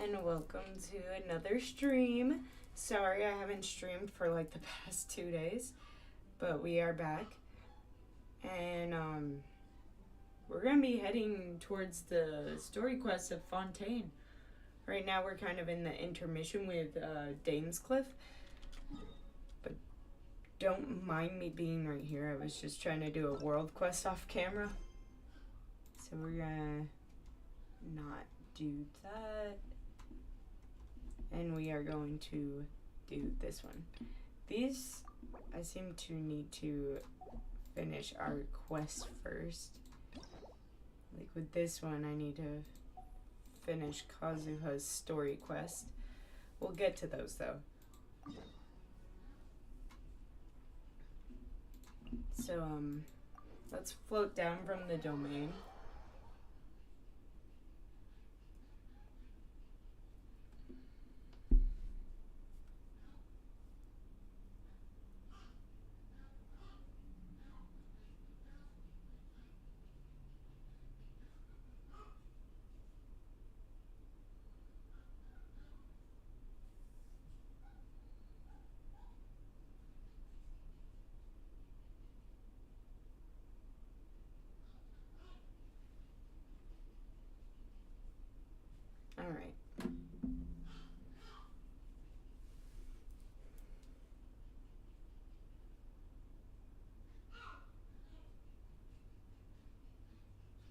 and welcome to another stream. Sorry I haven't streamed for like the past 2 days, but we are back. And we're gonna be heading towards the story quest of Fontaine. Right now we're kind of in the intermission with Damescliff. But don't mind me being right here. I was just trying to do a world quest off camera. So we're gonna not do that. And we are going to do this one. These, I seem to need to finish our quest first. Like with this one, I need to finish Kazuha's story quest. We'll get to those though. So, let's float down from the domain. All right.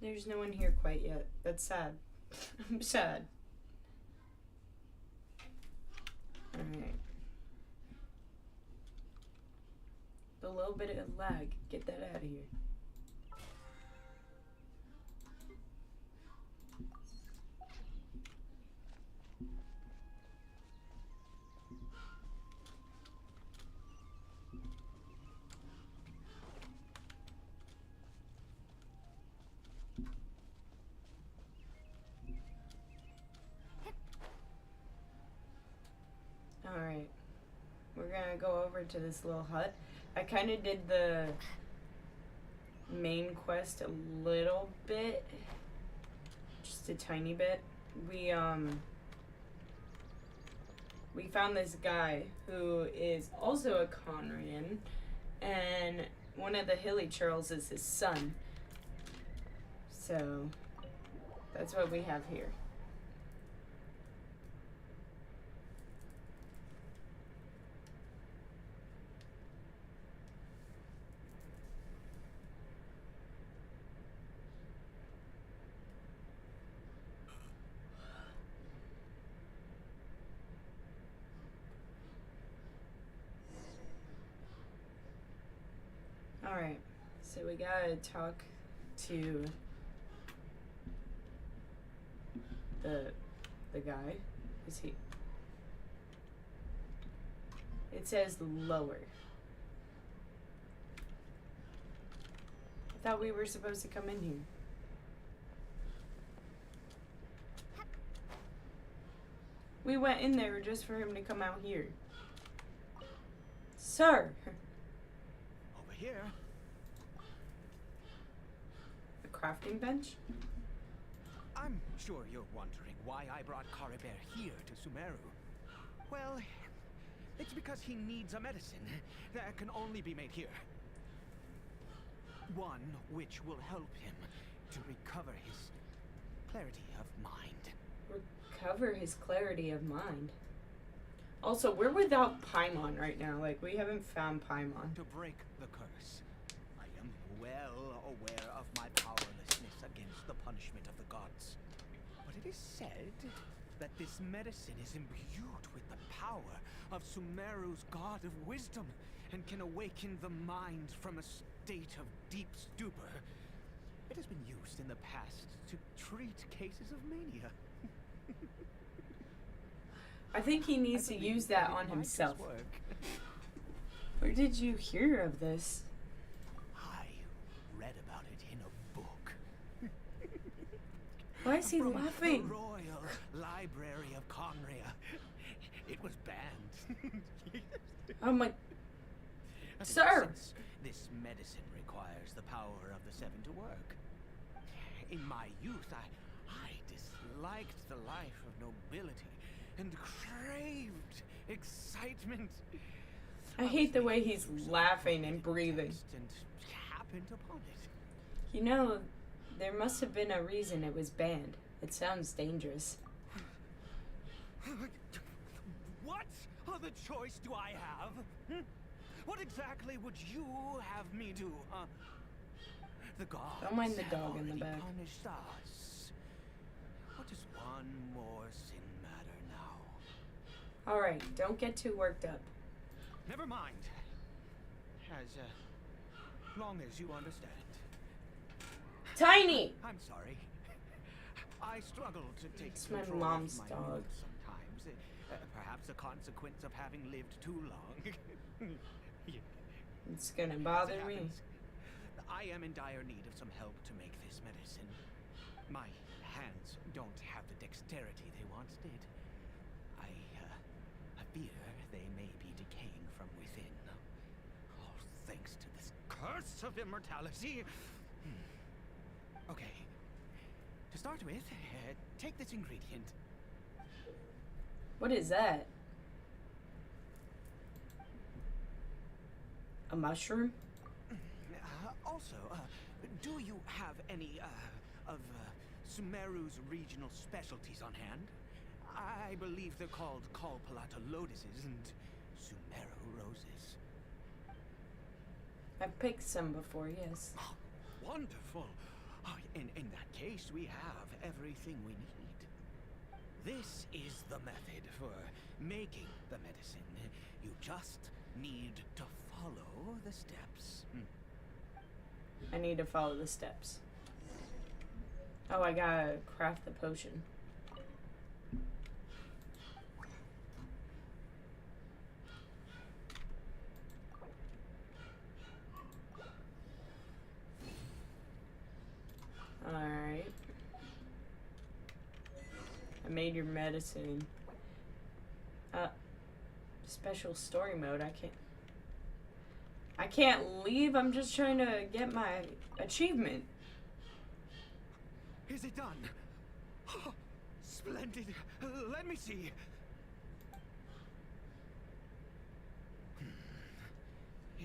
There's no one here quite yet. That's sad. I'm sad. Alright. A little bit of lag. Get that out of here. Alright, we're gonna go over to this little hut. I kind of did the main quest a little bit, just a tiny bit. We found this guy who is also a Conrian, and one of the Hilly Churls is his son. So, that's what we have here. Alright, so we gotta talk to the guy. Is he? It says lower. I thought we were supposed to come in here. We went in there just for him to come out here. Sir! Over here. A crafting bench? I'm sure you're wondering why I brought Caribert here to Sumeru. Well, it's because he needs a medicine that can only be made here. One which will help him to recover his clarity of mind. Recover his clarity of mind? Also, we're without Paimon right now. Like, we haven't found Paimon. To break the curse, I am well aware of my powerlessness against the punishment of the gods. But it is said that this medicine is imbued with the power of Sumeru's god of wisdom and can awaken the mind from a state of deep stupor. It has been used in the past to treat cases of mania. I think he needs to use that on himself. Where did you hear of this? I read about it in a book. Why is he From laughing? the Royal Library of Conria. It was banned. I'm like, sir! Since this medicine requires the power of the seven to work. In my youth, I disliked the life of nobility. and craved excitement. I hate the way he's laughing and breathing. And happened upon it. You know, there must have been a reason it was banned. It sounds dangerous. What other choice do I have? What exactly would you have me do, huh? The gods Don't mind the have dog in the already back. punished us. What does one more sin matter now? Alright, don't get too worked up. Never mind. As long as you understand. Tiny! I'm sorry. I struggle to take It's my control mom's of my dog. mood sometimes. Perhaps a consequence of having lived too long. It's gonna As it bother me. happens, I am in dire need of some help to make this medicine. My hands don't have the dexterity they once did. I fear they may be decaying from within. All thanks to this curse of immortality. Okay. To start with, take this ingredient. What is that? A mushroom? Also, do you have any of Sumeru's regional specialties on hand? I believe they're called Kalpalata lotuses and Sumeru roses. I've picked some before, yes. Oh, wonderful. Oh, in that case, we have everything we need. This is the method for making the medicine. You just need to follow the steps. I need to follow the steps. Oh, I gotta craft the potion. Alright. I made your medicine. Special story mode. I can't leave. I'm just trying to get my achievement. Is it done? Oh, splendid. Let me see.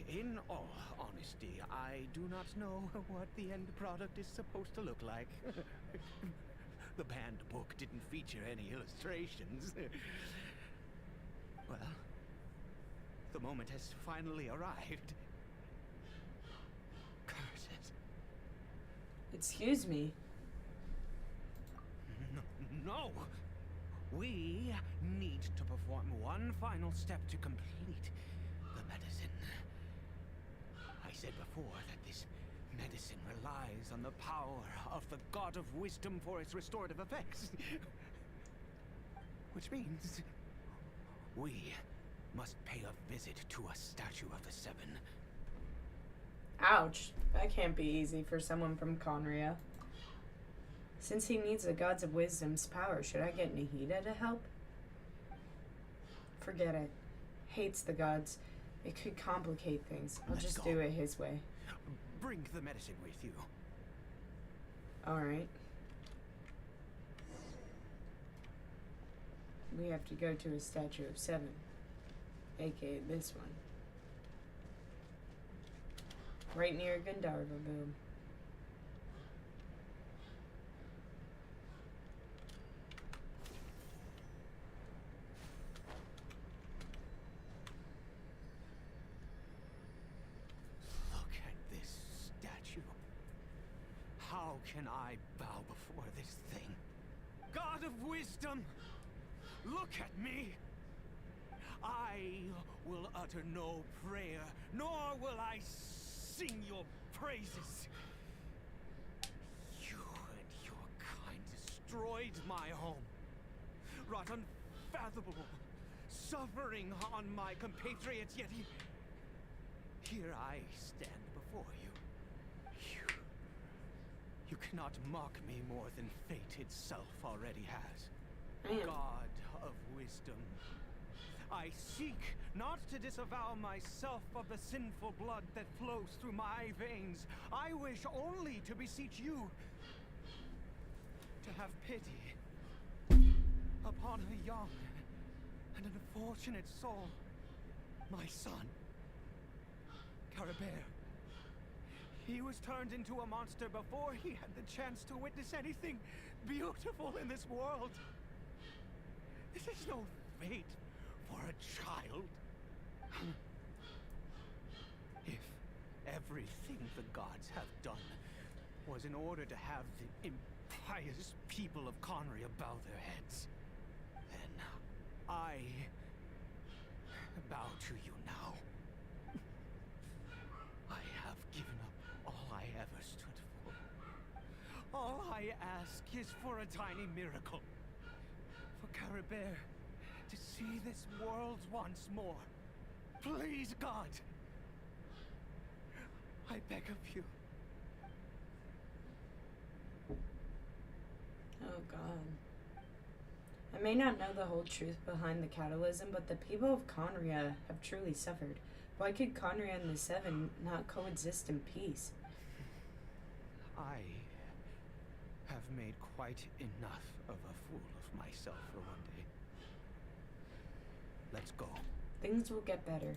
In all honesty, I do not know what the end product is supposed to look like. The banned book didn't feature any illustrations. Well, the moment has finally arrived. Curse it. Excuse me. No! We need to perform one final step to complete the medicine. I said before that this medicine relies on the power of the God of Wisdom for its restorative effects. Which means we must pay a visit to a statue of the Seven. Ouch. That can't be easy for someone from Conria. Since he needs the Gods of Wisdom's power, should I get Nahida to help? Forget it. Hates the gods. It could complicate things. I'll just do it his way. Bring the medicine with you. Alright. We have to go to a statue of Seven. AKA this one. Right near Gandharva Boom. Look at this statue. How can I bow before this thing? God of Wisdom, look at me. I will utter no prayer, nor will I sing your praises. You and your kind destroyed my home, wrought unfathomable suffering on my compatriots, yet here I stand before you. You cannot mock me more than fate itself already has. God of Wisdom, I seek not to disavow myself of the sinful blood that flows through my veins. I wish only to beseech you to have pity upon a young An unfortunate soul. My son, Caribert. He was turned into a monster before he had the chance to witness anything beautiful in this world. This is no fate for a child. If everything the gods have done was in order to have the impious people of Conria bow their heads, then I bow to you now. I have given up all I ever stood for. All I ask is for a tiny miracle. For Caribert to see this world once more. Please, God. I beg of you. Oh God. I may not know the whole truth behind the catalysm, but the people of Conria have truly suffered. Why could Conria and the Seven not coexist in peace? I have made quite enough of a fool of myself for one day. Let's go. Things will get better.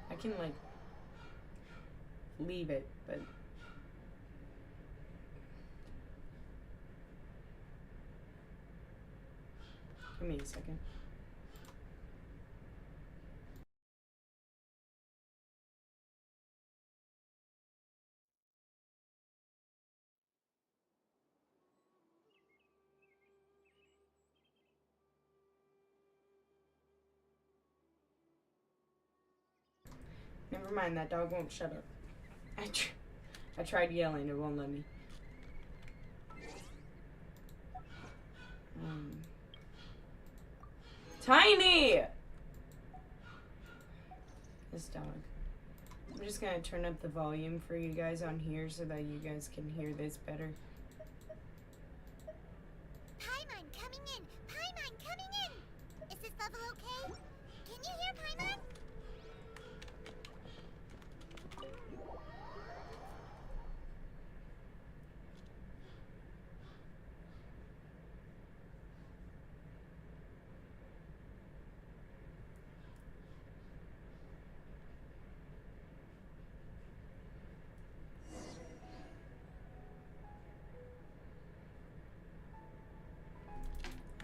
I can, like, leave it, but... Give me a second. Never mind, that dog won't shut up. I tried yelling, it won't let me. Tiny! This dog. I'm just gonna turn up the volume for you guys on here so that you guys can hear this better. Paimon coming in! Paimon coming in! Is this level okay? Can you hear Paimon?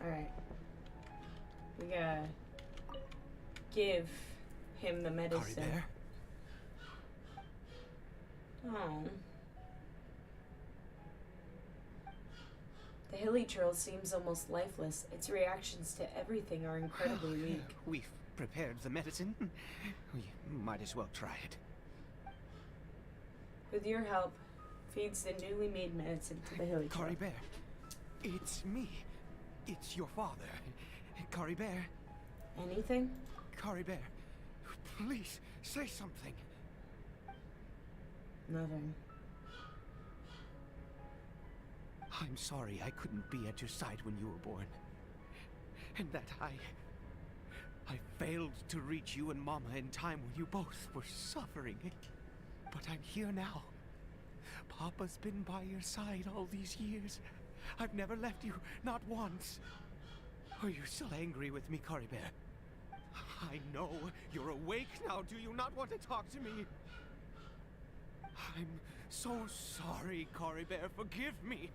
Alright. We gotta give him the medicine. Caribert? Oh. The hilly trail seems almost lifeless. Its reactions to everything are incredibly weak. We've prepared the medicine. We might as well try it. With your help, feeds the newly made medicine to the hilly trail. Caribert, it's me. It's your father. Caribert. Anything? Caribert, please say something. Nothing. I'm sorry I couldn't be at your side when you were born. And that I failed to reach you and Mama in time when you both were suffering. But I'm here now. Papa's been by your side all these years. I've never left you, not once. Are you still angry with me, Caribert? I know you're awake now. Do you not want to talk to me? I'm so sorry, Caribert. Forgive me.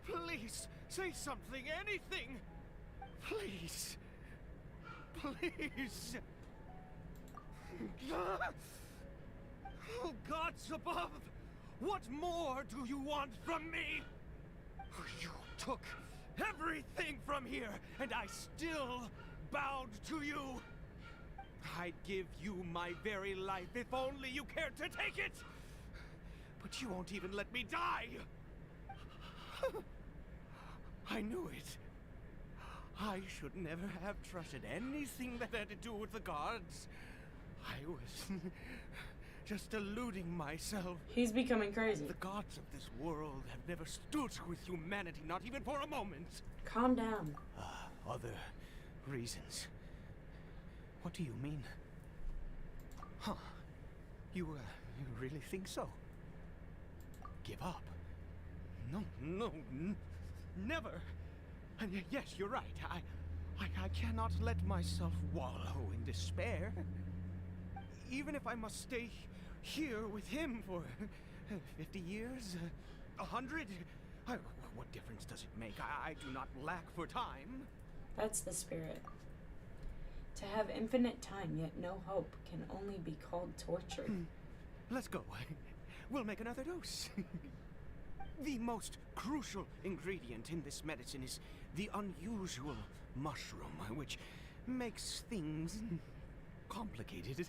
Please, say something, anything. Please. Please. Oh, gods above! What more do you want from me? You took everything from here, and I still bowed to you. I'd give you my very life if only you cared to take it. But you won't even let me die. I knew it. I should never have trusted anything that had to do with the gods. I was just deluding myself. He's becoming crazy. The gods of this world have never stood with humanity, not even for a moment. Calm down. Other reasons. What do you mean? Huh. You really think so? Give up? No, never. And yes, you're right. I cannot let myself wallow in despair. Even if I must stay here with him for 50 years, 100, what difference does it make? I do not lack for time. That's the spirit. To have infinite time yet no hope can only be called torture. Let's go. We'll make another dose. The most crucial ingredient in this medicine is the unusual mushroom, which makes things complicated,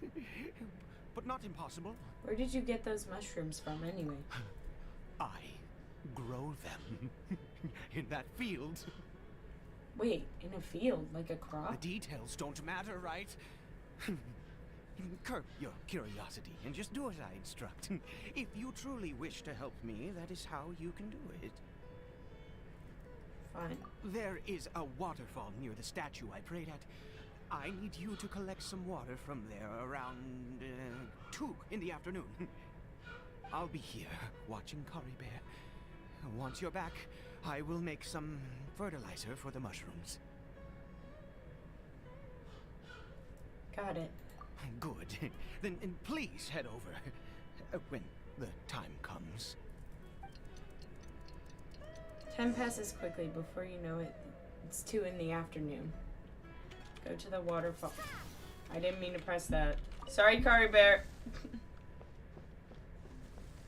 but not impossible. Where did you get those mushrooms from anyway? I grow them in that field. Wait, in a field, like a crop? The details don't matter, right? Curb your curiosity and just do as I instruct. If you truly wish to help me, that is how you can do it. Fine. There is a waterfall near the statue I prayed at. I need you to collect some water from there around 2 in the afternoon. I'll be here watching Caribert. Once you're back, I will make some fertilizer for the mushrooms. Got it. Good. Then please head over when the time comes. Time passes quickly. Before you know it, it's 2 in the afternoon. Go to the waterfall. I didn't mean to press that. Sorry, Caribert.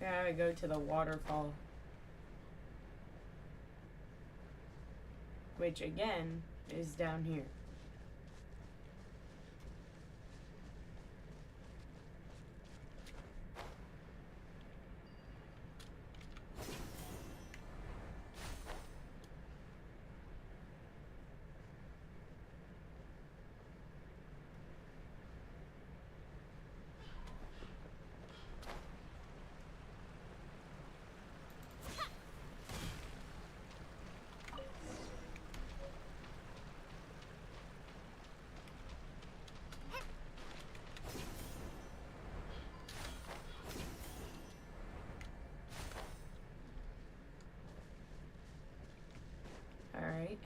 Gotta go to the waterfall. Which, again, is down here. Alright.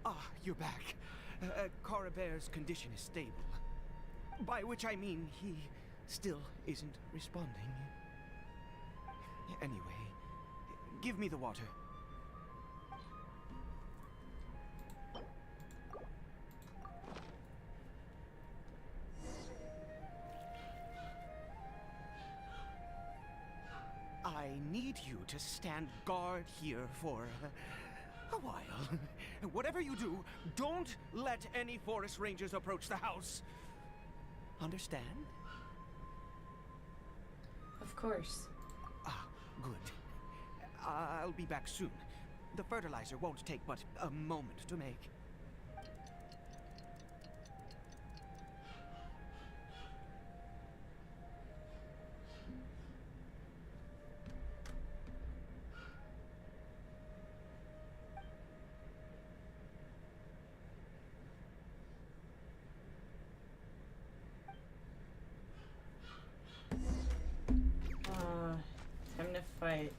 Ah, you're back. Caribert's condition is stable. By which I mean he still isn't responding. Anyway, give me the water. I need you to stand guard here for a while. Whatever you do, don't let any forest rangers approach the house. Understand? Of course. Ah, good. I'll be back soon. The fertilizer won't take but a moment to make. Time to fight.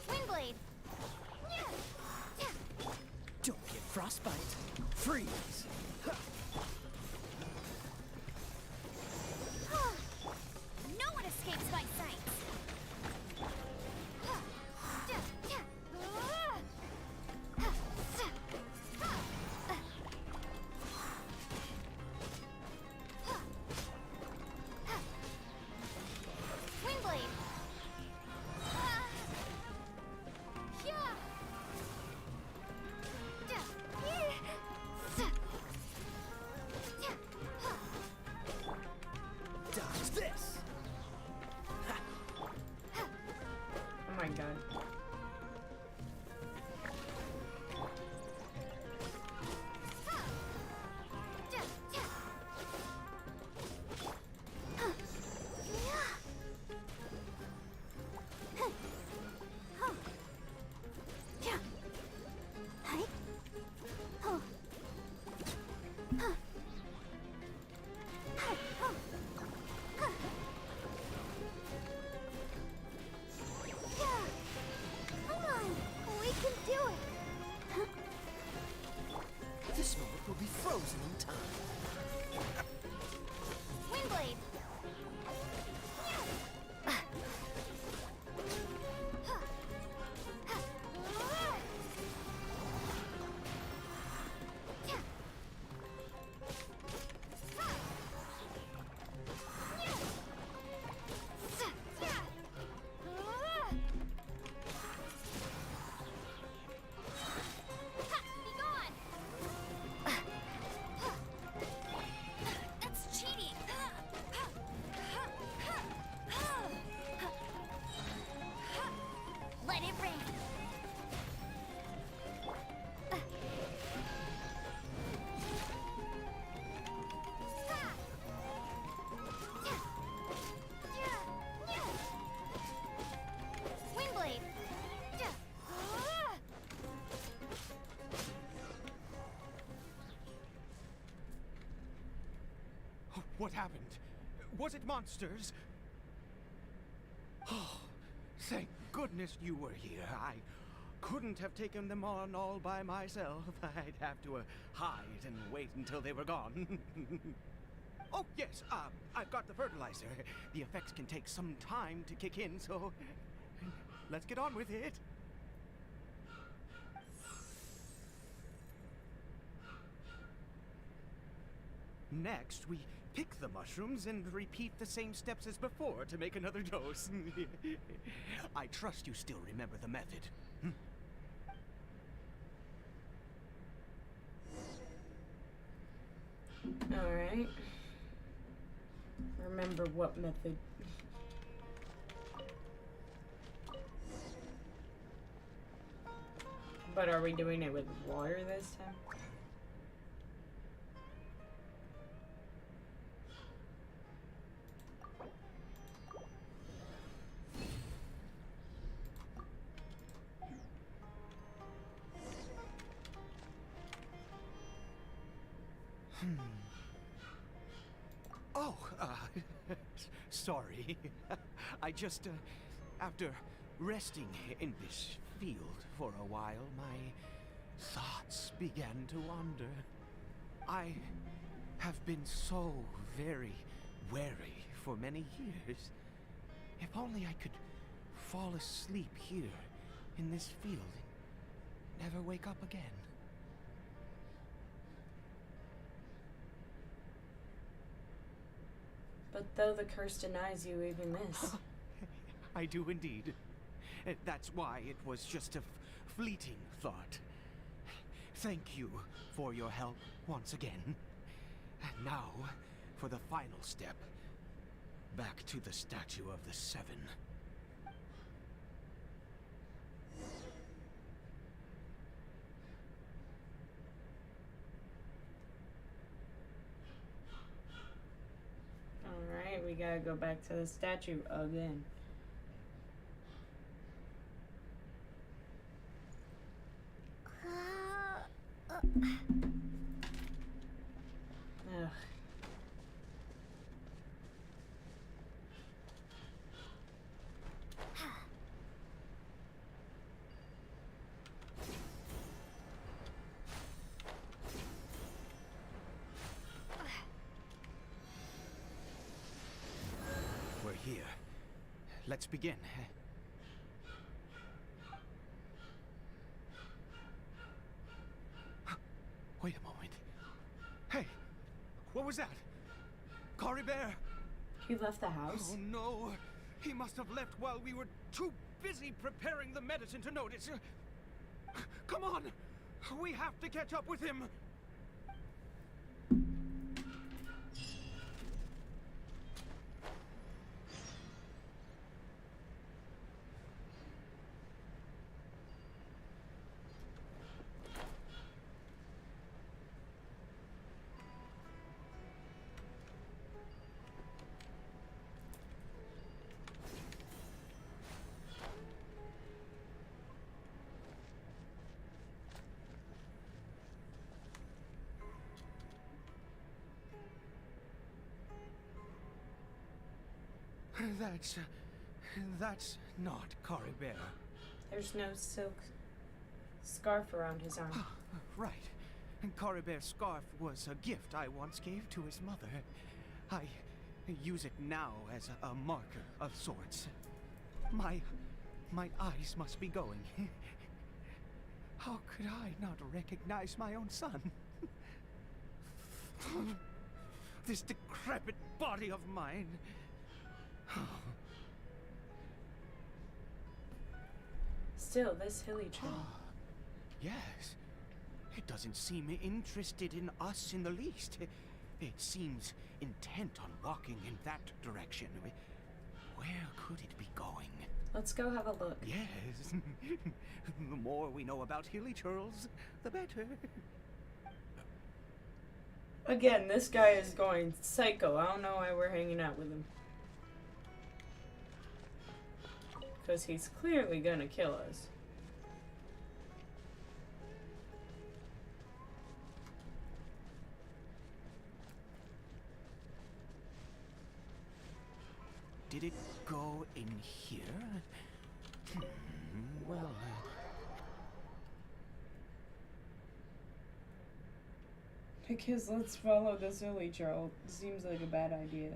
Windblade. Don't get frostbite. Freeze. No one escapes my sight. Windblade. god. This moment will be frozen in time. Windblade! That's cheating! Let it rain! Windblade! What happened? Was it monsters? Oh, thank goodness you were here. I couldn't have taken them on all by myself. I'd have to hide and wait until they were gone. Oh, yes, I've got the fertilizer. The effects can take some time to kick in, so let's get on with it. Next, we pick the mushrooms and repeat the same steps as before to make another dose. I trust you still remember the method. Alright. Remember what method? But are we doing it with water this time? Oh, sorry. I just, after resting in this field for a while, my thoughts began to wander. I have been so very wary for many years. If only I could fall asleep here in this field and never wake up again. But though the curse denies you even this. I do indeed. That's why it was just a fleeting thought. Thank you for your help once again. And now, for the final step. Back to the statue of the Seven. Alright, we gotta go back to the statue again. Ugh. We're here. Let's begin. Wait a moment. Hey, what was that? Caribert! He left the house? Oh no! He must have left while we were too busy preparing the medicine to notice. Come on! We have to catch up with him! That's not Caribert. There's no silk scarf around his arm. Right. And Caribert's scarf was a gift I once gave to his mother. I use it now as a marker of sorts. My eyes must be going. How could I not recognize my own son? This decrepit body of mine. Still, this hilly trail. Yes. It doesn't seem interested in us in the least. It seems intent on walking in that direction. Where could it be going? Let's go have a look. Yes. The more we know about hilly churls, the better. Again, this guy is going psycho. I don't know why we're hanging out with him. Because he's clearly gonna kill us. Did it go in here? Well, Because let's follow this hilly trail. Seems like a bad idea.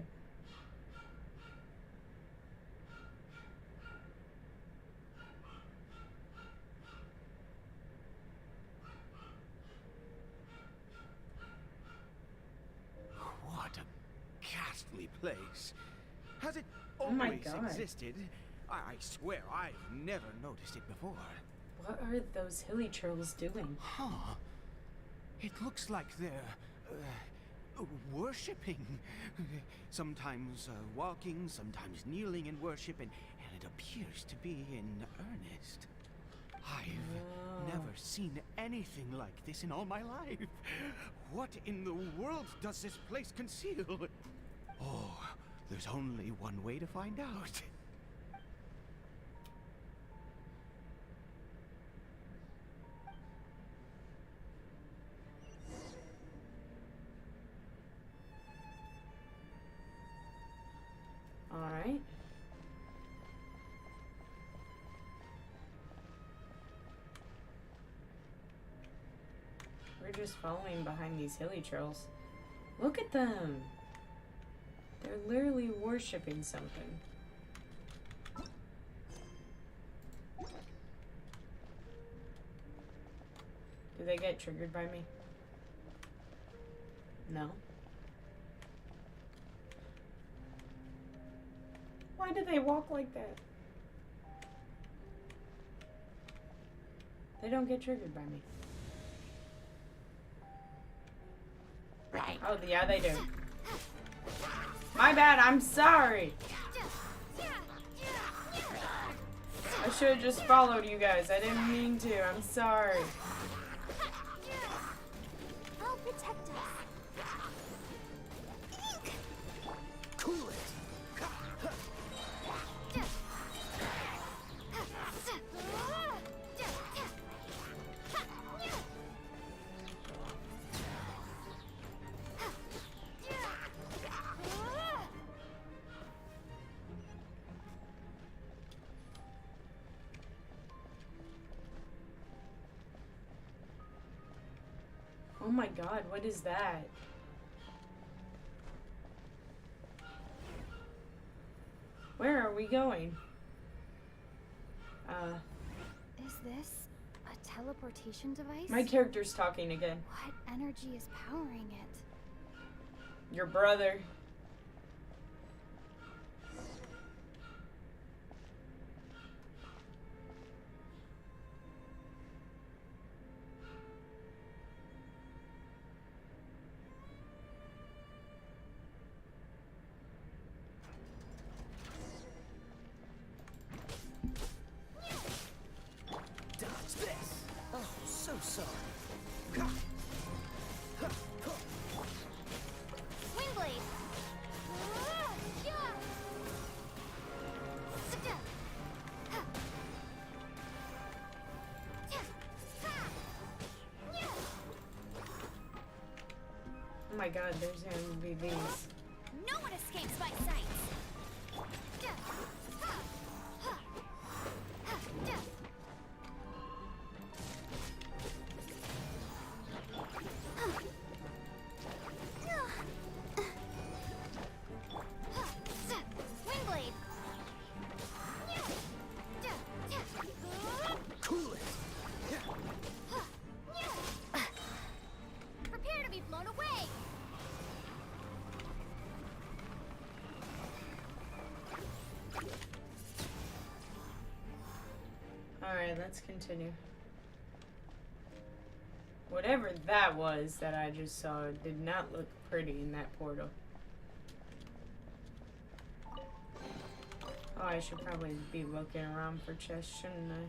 what a ghastly place. Has it Oh my always God. existed? I swear I've never noticed it before. What are those hilly trolls doing? Huh. It looks like they're worshipping. Sometimes walking, sometimes kneeling in worship, and it appears to be in earnest. I've never seen anything like this in all my life. What in the world does this place conceal? Oh, there's only one way to find out. Alright. We're just following behind these hilly trails. Look at them! They're literally worshipping something. Do they get triggered by me? No. Why do they walk like that? They don't get triggered by me. Right. Oh, yeah, they do. My bad, I'm sorry. I should have just followed you guys. I didn't mean to. I'm sorry. I'll protect us. Cool it. Oh my god, what is that? Where are we going? Is this a teleportation device? My character's talking again. What energy is powering it? Your brother. Dodge this. Oh, so sorry. Windblade. Oh my god, there's gonna be these. No one escapes my sight. Wingblade. Cool it! Prepare to be blown away. Alright, let's continue. Whatever that was that I just saw did not look pretty in that portal. Oh, I should probably be looking around for chests, shouldn't I?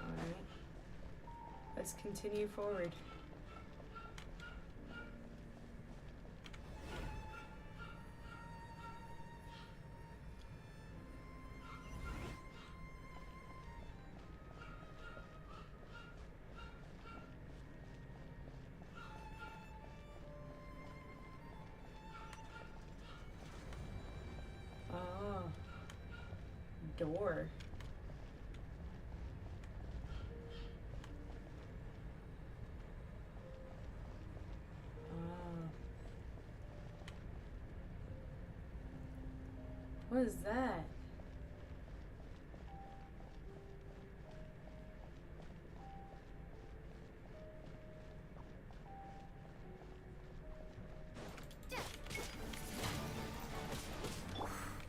Alright. Let's continue forward. Oh. Door. Oh. What is that?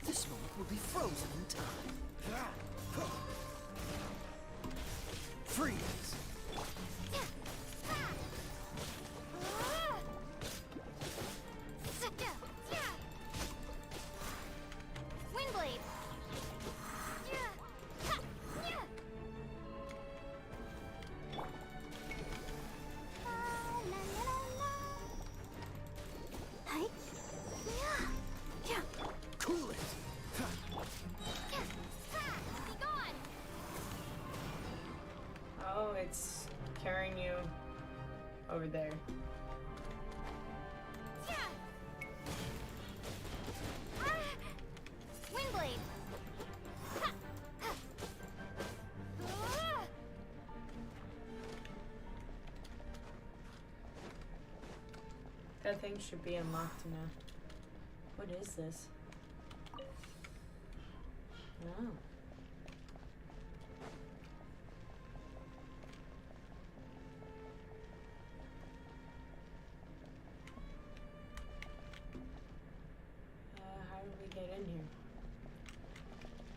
This moment will be frozen in time. Freeze! Wingblade. Cool it! Be gone. Oh, it's carrying you over there. Wingblade. That thing should be unlocked now. What is this? Oh. How do we get in here?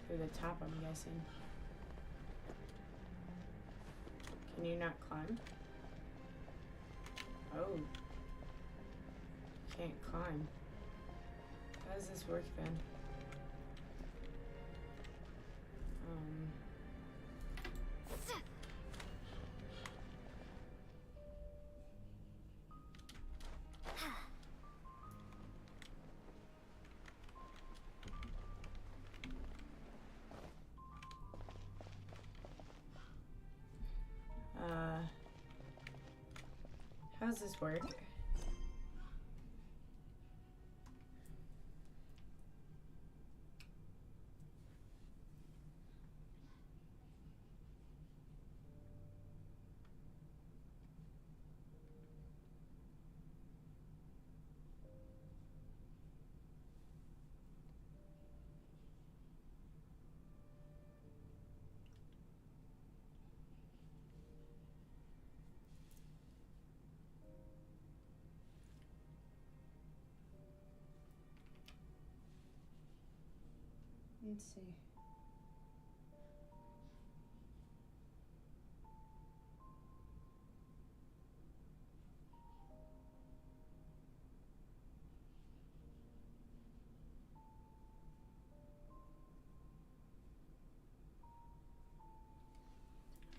Through the top, I'm guessing. Can you not climb? Oh. Can't climb. How does this work then? How does this work? Let's see.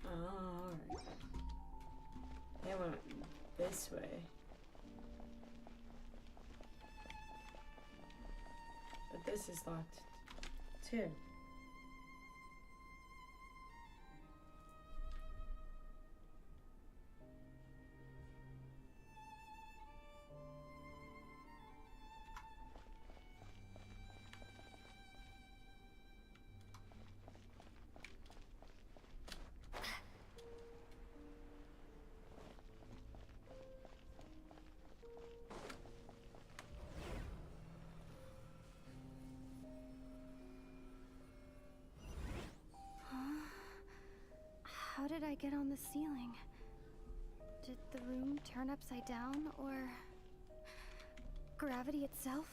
Oh, alright. They went this way. But this is locked too. did I get on the ceiling? Did the room turn upside down, or gravity itself?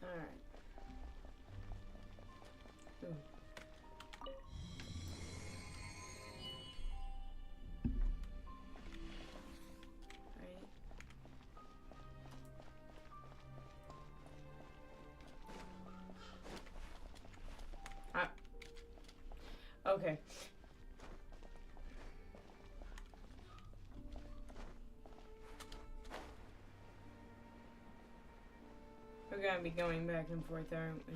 Alright. Ooh. Right. Ah. Okay. We're gonna be going back and forth, aren't we?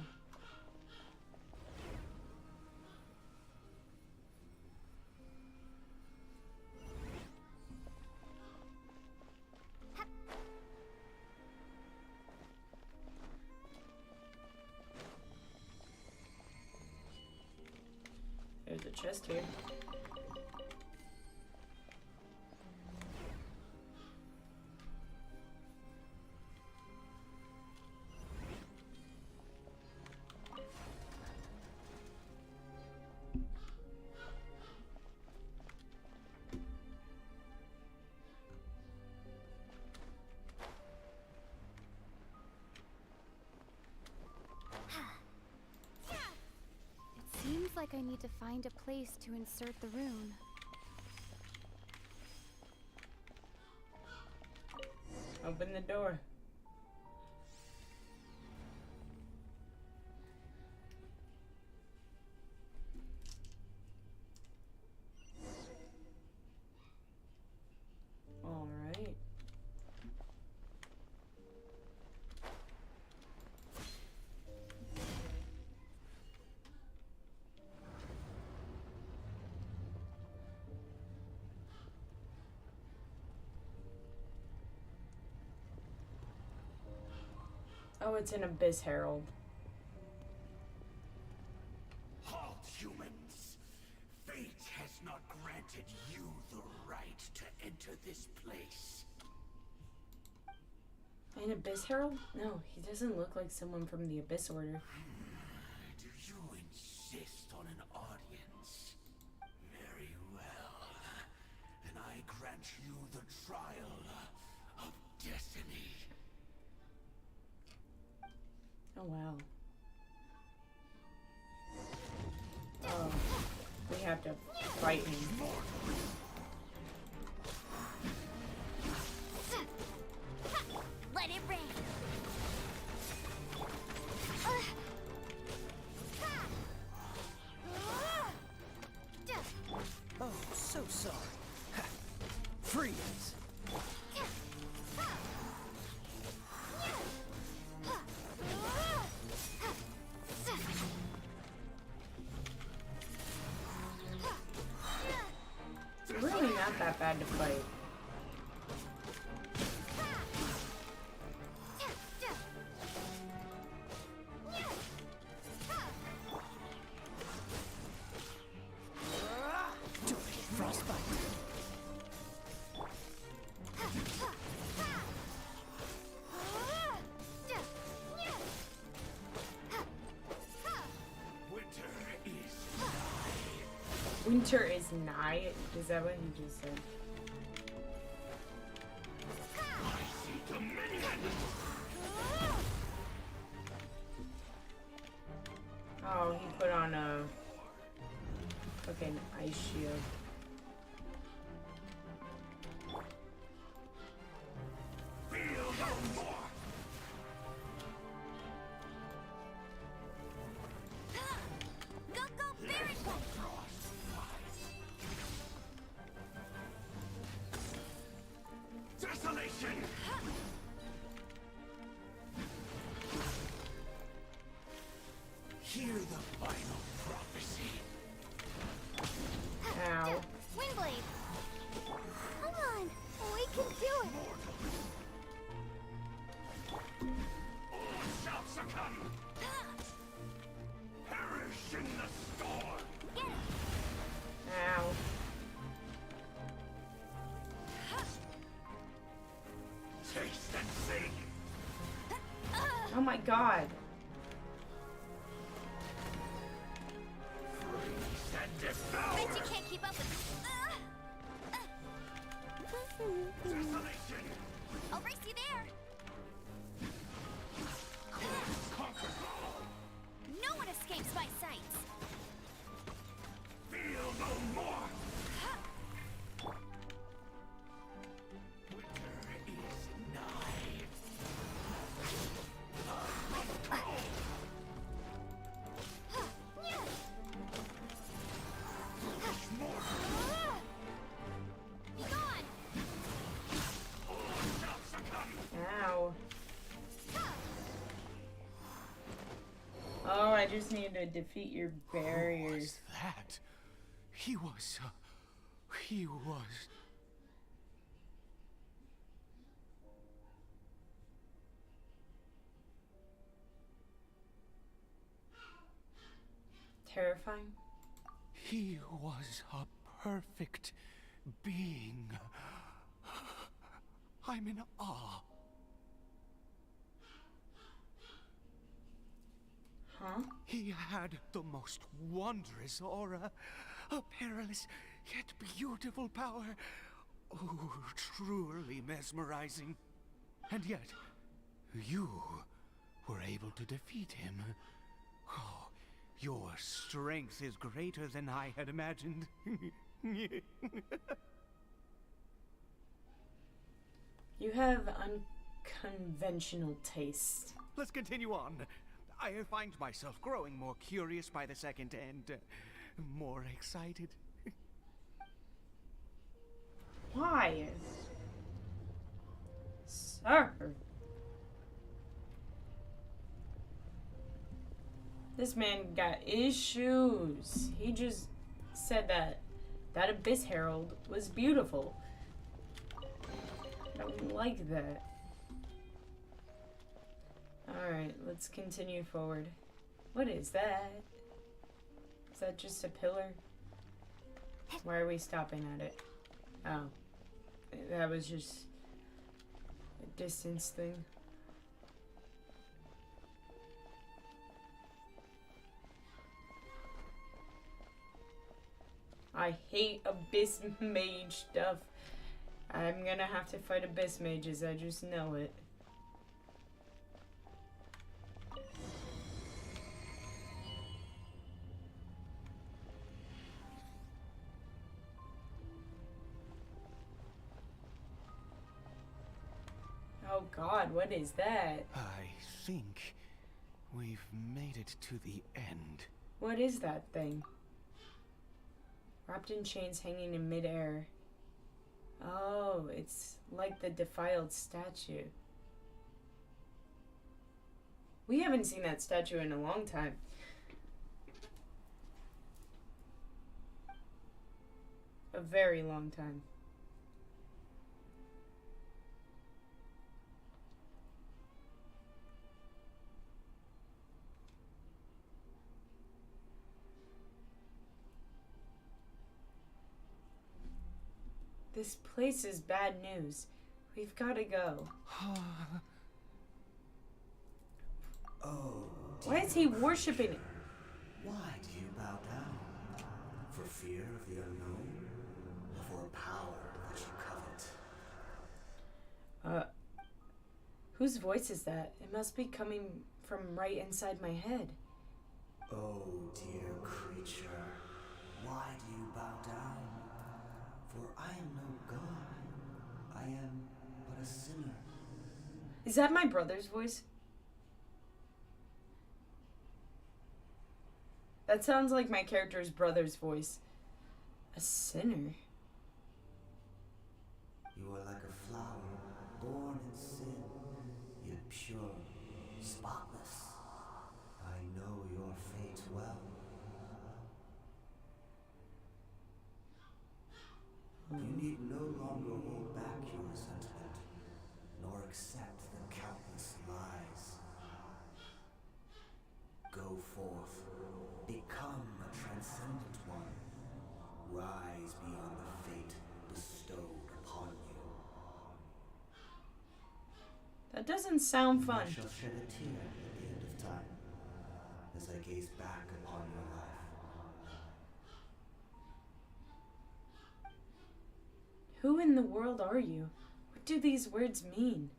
There's a chest here. It seems like I need to find a place to insert the rune. Open the door. All right. Oh, it's an Abyss Herald. Halt, humans! Fate has not granted you the right to enter this place. An Abyss Herald? No, he doesn't look like someone from the Abyss Order. Do you insist on an audience? Very well. Then I grant you the trial of destiny. Oh, wow. Oh, we have to fight him. Let it rain. Oh, so sorry. Ha. Freeze! It's really not that bad to fight. Do it, frostbite. Winter is nigh. Is that what he just said? Oh, he put on a fucking ice shield. Go, go, Barret! Taste and see. Oh my god. Freeze and devour. Bet you can't keep up with Desolation. I'll race you there. Conquer all. No one escapes my sights. Feel no more. Winter is nigh. Be gone. All shall succumb. Ow. Oh, I just need to defeat your Who barriers. was that? He was. Terrifying. He was a perfect being. I'm in awe. Huh? He had the most wondrous aura, a perilous yet beautiful power. Oh, truly mesmerizing. And yet, you were able to defeat him. Oh, your strength is greater than I had imagined. You have unconventional taste. Let's continue on. I find myself growing more curious by the second and more excited. Why? Sir. This man got issues. He just said that Abyss Herald was beautiful. I don't like that. Alright, let's continue forward. What is that? Is that just a pillar? Why are we stopping at it? Oh. That was just a distance thing. I hate Abyss Mage stuff. I'm gonna have to fight Abyss Mages, I just know it. Oh god, what is that? I think we've made it to the end. What is that thing? Wrapped in chains hanging in midair. Oh, it's like the defiled statue. We haven't seen that statue in a long time. A very long time. This place is bad news. We've got to go. Oh, Why is he worshipping it? why do you bow down? For fear of the unknown? Or for a power that you covet? Whose voice is that? It must be coming from right inside my head. Oh, dear creature, why do you bow down? For I am no god. I am but a sinner. Is that my brother's voice? That sounds like my character's brother's voice. A sinner? You are like a flower, born in sin, yet pure, spotless. I know your fate well. You need no longer hold back your resentment, nor accept the countless lies. Go forth, become a transcendent one. Rise beyond the fate bestowed upon you. That doesn't sound fun. I shall shed a tear at the end of time, as I gaze back upon your life. Who in the world are you? What do these words mean?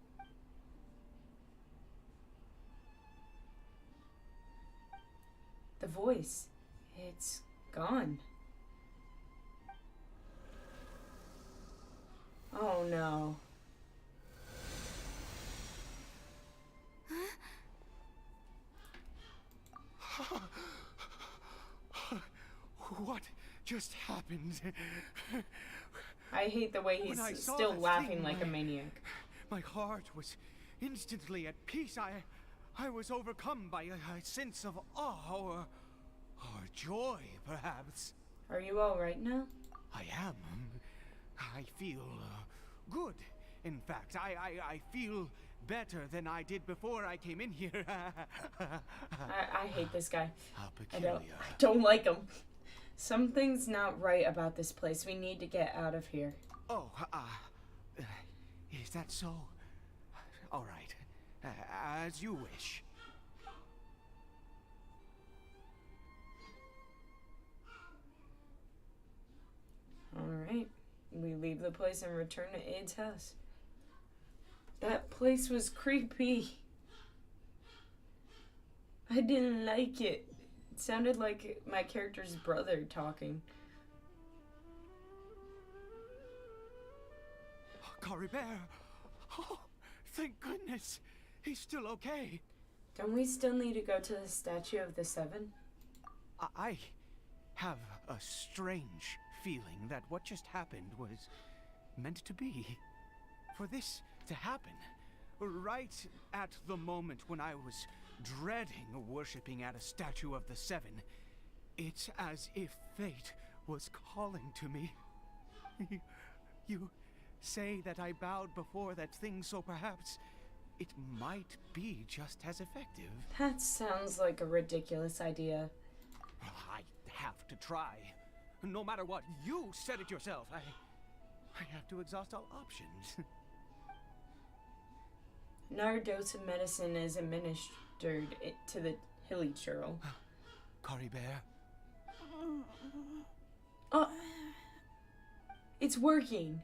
The voice. It's gone. Oh no. What just happened? I hate the way he's When I saw still that laughing thing, like a maniac. My heart was instantly at peace. I was overcome by a sense of awe or joy, perhaps. Are you alright now? I am. I feel good. In fact, I feel better than I did before I came in here. I hate this guy. How I peculiar. don't like him. Something's not right about this place. We need to get out of here. Oh, is that so? All right. As you wish. Alright. We leave the place and return to Aid's house. That place was creepy. I didn't like it. It sounded like my character's brother talking. Caribert! Oh, thank goodness! He's still okay. Don't we still need to go to the statue of the Seven? I have a strange feeling that what just happened was meant to be. For this to happen, right at the moment when I was dreading worshipping at a statue of the Seven, it's as if fate was calling to me. You say that I bowed before that thing, so perhaps it might be just as effective. That sounds like a ridiculous idea. Well, I have to try. No matter what, you said it yourself. I have to exhaust all options. Another dose of medicine is administered to the hilly churl. Caribert. Oh, it's working.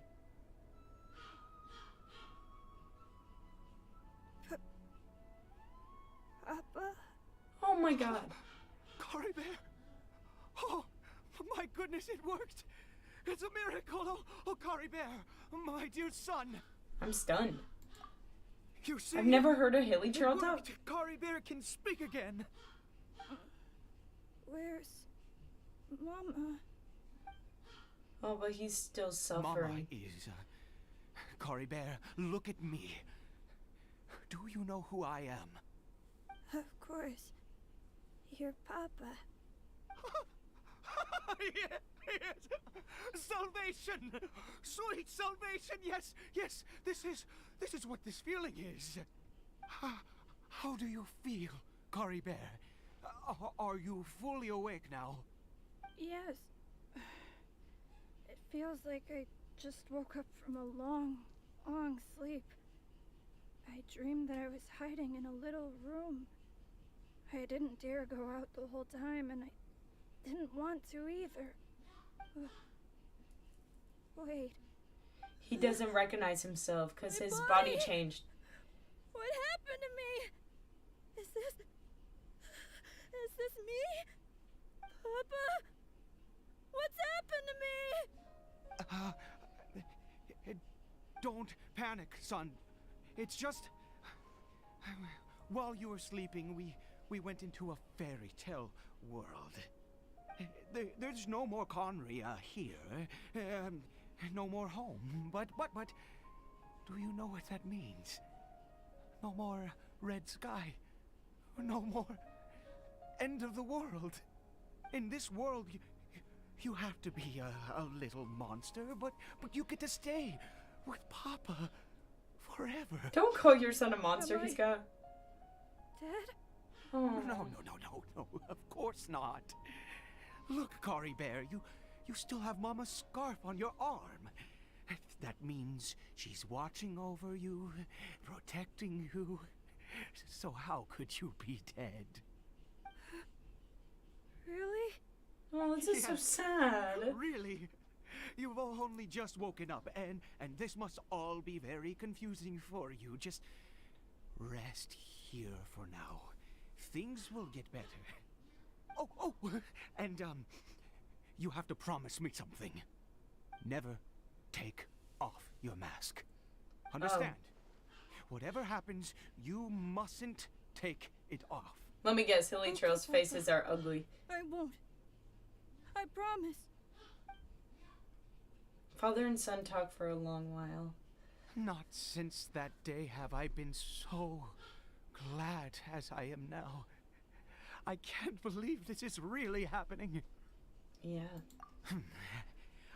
Papa? Oh my god. Caribert! Oh, my goodness, it worked! It's a miracle! Oh, Caribert, my dear son! I'm stunned. You see? I've never heard a hilly it churl talk. worked. Caribert can speak again! Where's Mama? Oh, but he's still Mama suffering. is... Caribert, look at me. Do you know who I am? Of course. Your Papa. Yes! Salvation! Sweet salvation! Yes, yes! This is what this feeling is. How do you feel, Caribert? Are you fully awake now? Yes. It feels like I just woke up from a long, long sleep. I dreamed that I was hiding in a little room. I didn't dare go out the whole time, and I didn't want to either. Wait. He doesn't recognize himself because My his body body. changed. What happened to me? Is this me? Papa? What's happened to me? Don't panic, son. It's just... While you were sleeping, we went into a fairy tale world. There's no more Conria here. No more home. But, do you know what that means? No more red sky. No more end of the world. In this world, you have to be a little monster, but you get to stay with Papa forever. Don't call your son a monster. Am He's I- got... Dad? Oh. No, of course not. Look, Caribert, you still have Mama's scarf on your arm. That means she's watching over you, protecting you. So how could you be dead? Really? Oh, this is so Yes. sad. Really? You've only just woken up, and this must all be very confusing for you. Just rest here for now. Things will get better. Oh, and you have to promise me something. Never take off your mask. Understand? Whatever happens, you mustn't take it off. Let me guess, Hilly Trail's faces are ugly. I won't. I promise. Father and son talk for a long while. Not since that day have I been so glad as I am now. I can't believe this is really happening. Yeah.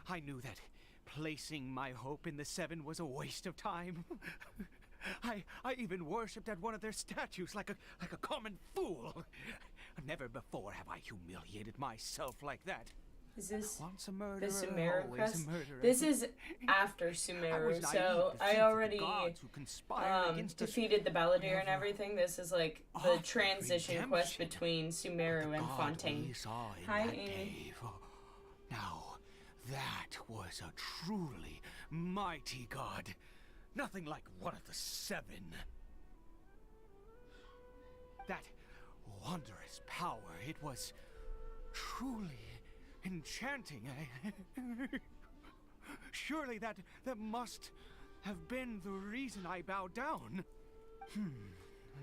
I knew that placing my hope in the Seven was a waste of time. I even worshipped at one of their statues like a common fool. Never before have I humiliated myself like that. Is this Once a the murderer, Sumeru always crest? a murderer. This is after I was Sumeru, naive so to I think that already the gods who conspired against us defeated the Balladeer and never everything. This is like the offered transition quest redemption. between Sumeru The and god Fontaine. we saw in Hi, that Amy. cave. Now, that was a truly mighty god. Nothing like one of the Seven. That wondrous power, it was truly enchanting. Surely that must have been the reason I bowed down.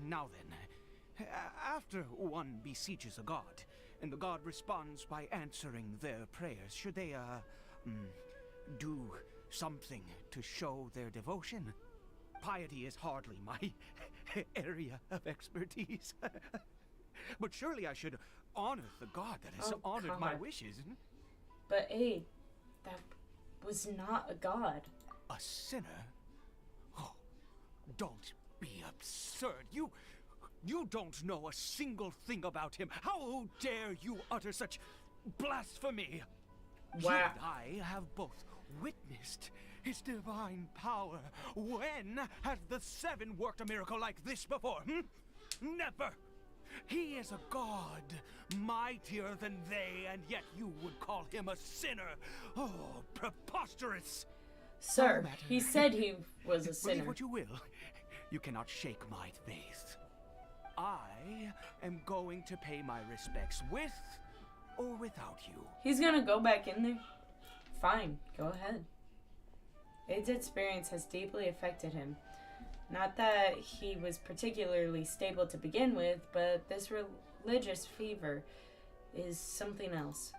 Now then, after one besieges a god, and the god responds by answering their prayers, should they, do something to show their devotion? Piety is hardly my area of expertise. But surely I should honor the god that has Oh, honored my God. wishes. But hey, that was not a god. A sinner? Oh, don't be absurd. You don't know a single thing about him. How dare you utter such blasphemy? You Wow. and I have both witnessed his divine power. When has the Seven worked a miracle like this before? Never! He is a god, mightier than they, and yet you would call him a sinner. Oh, preposterous! Sir, No matter. he said he was a Believe sinner. what you will, you cannot shake my faith. I am going to pay my respects with or without you. He's gonna go back in there? Fine, go ahead. Aid's experience has deeply affected him. Not that he was particularly stable to begin with, but this religious fever is something else.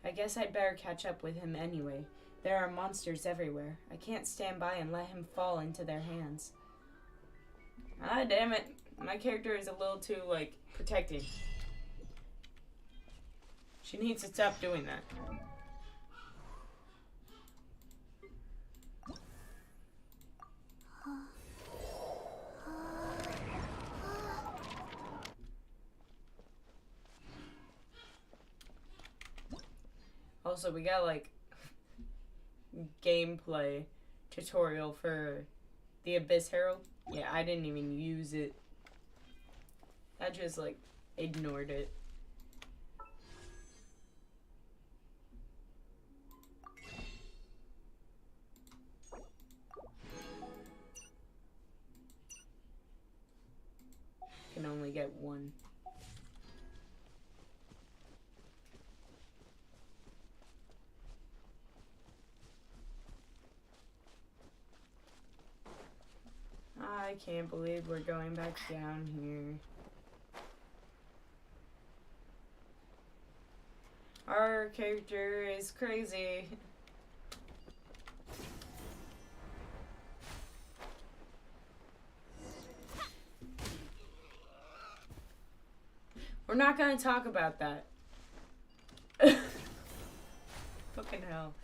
I guess I'd better catch up with him anyway. There are monsters everywhere. I can't stand by and let him fall into their hands. Ah, damn it. My character is a little too, protecting. She needs to stop doing that. Also, we got gameplay tutorial for the Abyss Herald. Yeah, I didn't even use it. I just ignored it. Can only get one. I can't believe we're going back down here. Our character is crazy. We're not gonna talk about that. Fucking hell.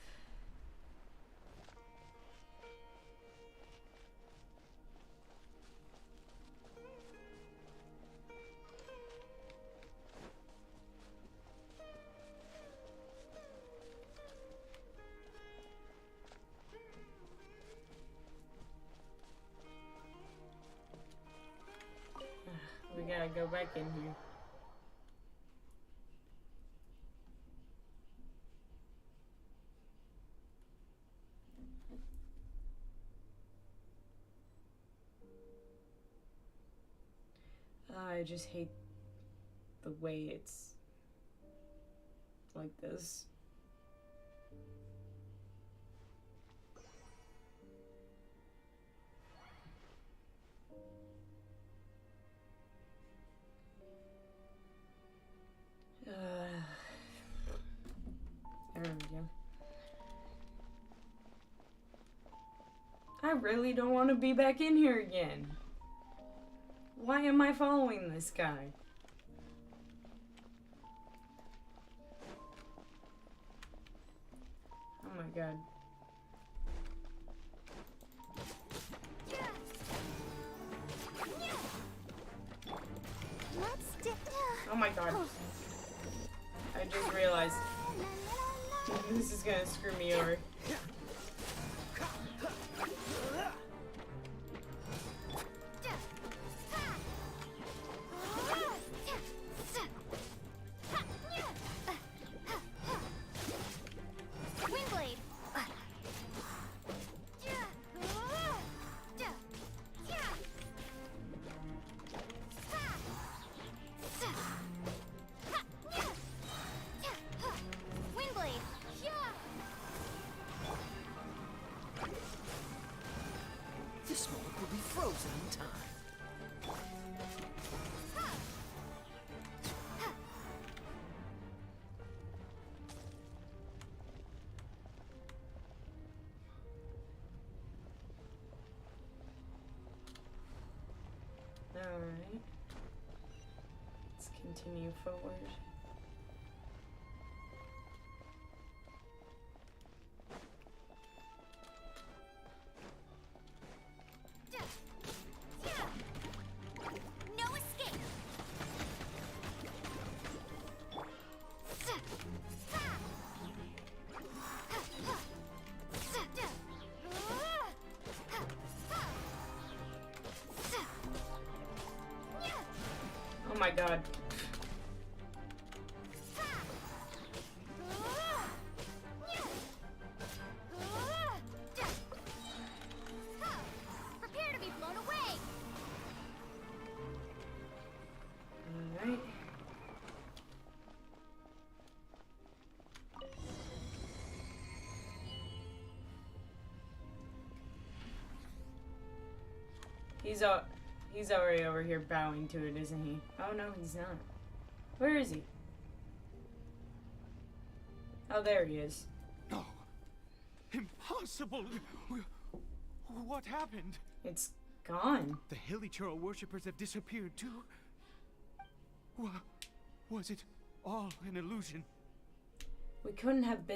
gotta go back in here. I just hate the way it's like this. There we go. I really don't want to be back in here again. Why am I following this guy? Oh my god. Oh my god. I just realized this is gonna screw me over. This moment will be frozen in time. Alright. Let's continue forward. No escape. Oh my god. Prepare to be blown away. Alright. He's already over here bowing to it, isn't he? Oh no, he's not. Where is he? Oh, there he is. No. Impossible. What happened? It's gone. The Hilichurl worshippers have disappeared too. Was it all an illusion? We couldn't have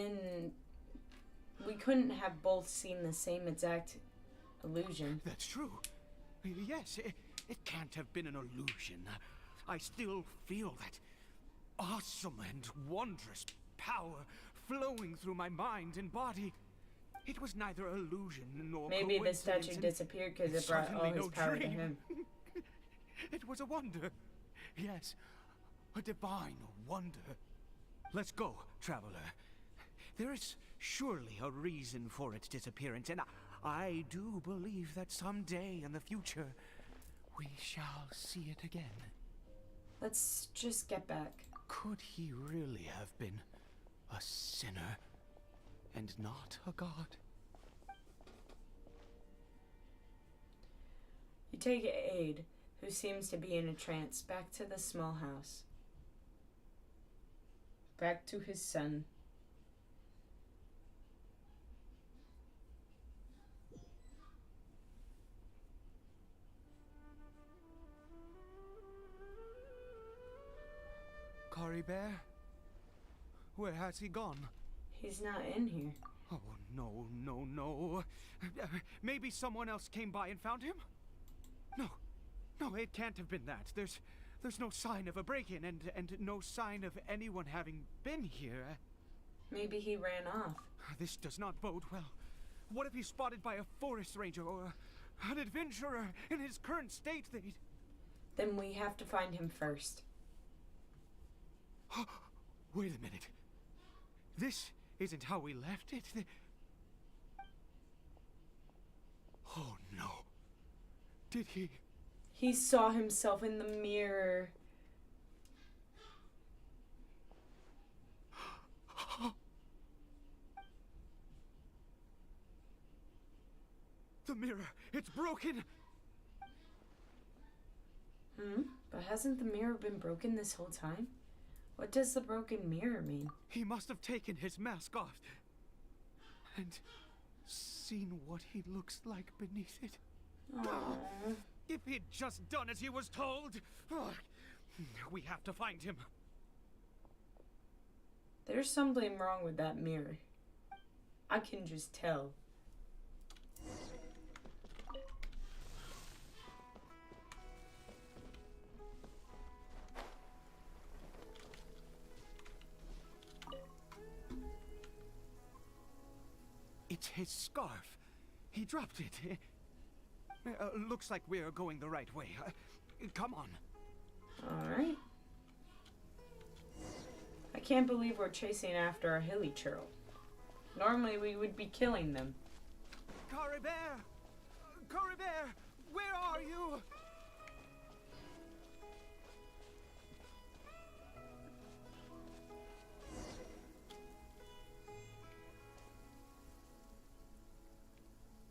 both seen the same exact illusion. That's true. Yes, it can't have been an illusion. I still feel that awesome and wondrous power flowing through my mind and body. It was neither illusion nor Maybe the coincidence, statue and disappeared because it brought all certainly his no power to dream. him. It was a wonder. Yes, a divine wonder. Let's go, traveler. There is surely a reason for its disappearance, and I do believe that someday in the future we shall see it again. Let's just get back. Could he really have been a sinner and not a god? You take Aid, who seems to be in a trance, back to the small house. Back to his son. Caribert? Where has he gone? He's not in here. Oh, no, no, no. Maybe someone else came by and found him? No, it can't have been that. There's no sign of a break-in and no sign of anyone having been here. Maybe he ran off. This does not bode well. What if he's spotted by a forest ranger or an adventurer in his current state? Then we have to find him first. Wait a minute. This isn't how we left it. Oh no. Did he? He saw himself in the mirror. The mirror, it's broken. But hasn't the mirror been broken this whole time? What does the broken mirror mean? He must have taken his mask off and seen what he looks like beneath it. Aww. If he'd just done as he was told. We have to find him. There's something wrong with that mirror. I can just tell. It's his scarf. He dropped it. Looks like we're going the right way. Come on. Alright. I can't believe we're chasing after a hilly churl. Normally we would be killing them. Caribert! Caribert! Where are you?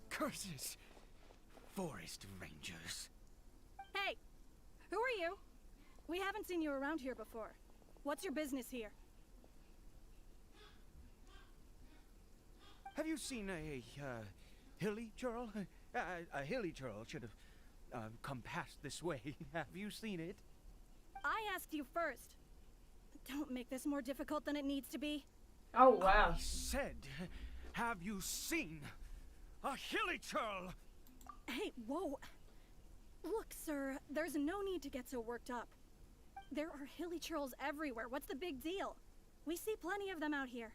Curses! Forest Rangers. Hey! Who are you? We haven't seen you around here before. What's your business here? Have you seen a hilly churl? A hilly churl should have come past this way. Have you seen it? I asked you first. Don't make this more difficult than it needs to be. Oh, wow. I said, have you seen a hilly churl? Hey, whoa. Look, sir, there's no need to get so worked up. There are hilly churls everywhere. What's the big deal? We see plenty of them out here.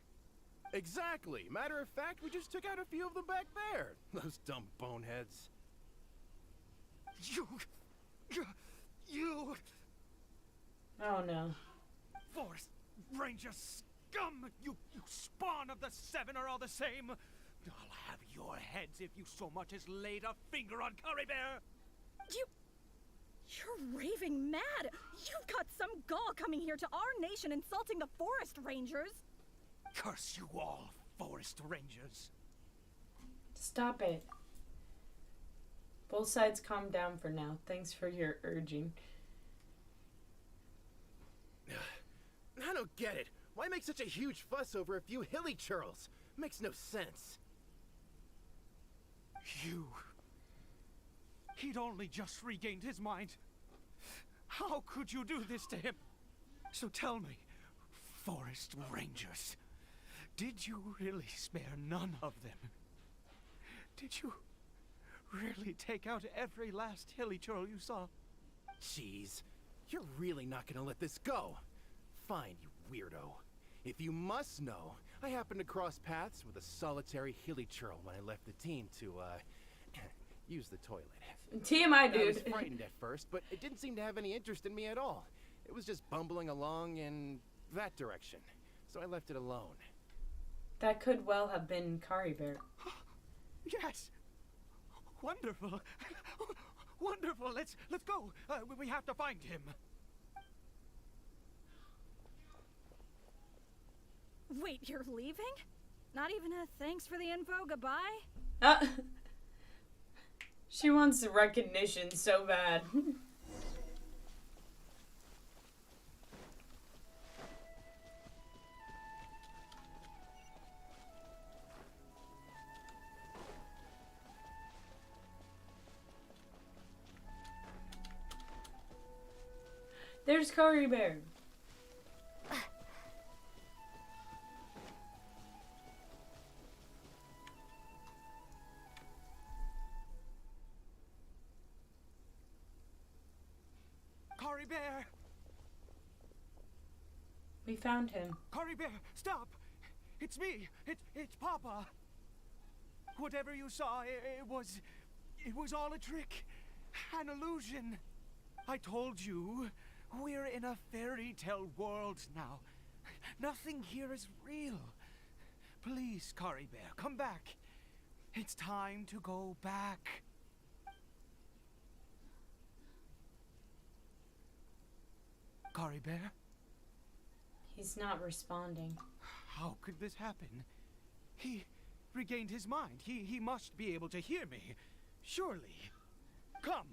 Exactly. Matter of fact, we just took out a few of them back there. Those dumb boneheads. You Oh, no. Forest Ranger scum! You spawn of the Seven are all the same. I'll have your heads if you so much as laid a finger on Caribert. You're raving mad! You've got some gall coming here to our nation insulting the Forest Rangers! Curse you all, Forest Rangers. Stop it. Both sides calm down for now. Thanks for your urging. I don't get it. Why make such a huge fuss over a few hilly churls? Makes no sense. He'd only just regained his mind. How could you do this to him? So tell me, Forest Rangers, did you really spare none of them? Did you really take out every last hilly churl you saw? Jeez, you're really not gonna let this go. Fine, you weirdo. If you must know, I happened to cross paths with a solitary hilly churl when I left the team to, use the toilet. TMI, I was dude. frightened at first, but it didn't seem to have any interest in me at all. It was just bumbling along in that direction, so I left it alone. That could well have been Caribert. Yes. Wonderful. Wonderful. Let's go. We have to find him. Wait, you're leaving? Not even a thanks for the info, goodbye? She wants the recognition so bad. There's Caribert. Caribert! We found him. Caribert, stop! It's me! It's Papa! Whatever you saw, it was all a trick. An illusion. I told you, we're in a fairy tale world now. Nothing here is real. Please, Caribert, come back. It's time to go back. Caribert? He's not responding. How could this happen? He regained his mind. He must be able to hear me. Surely. Come,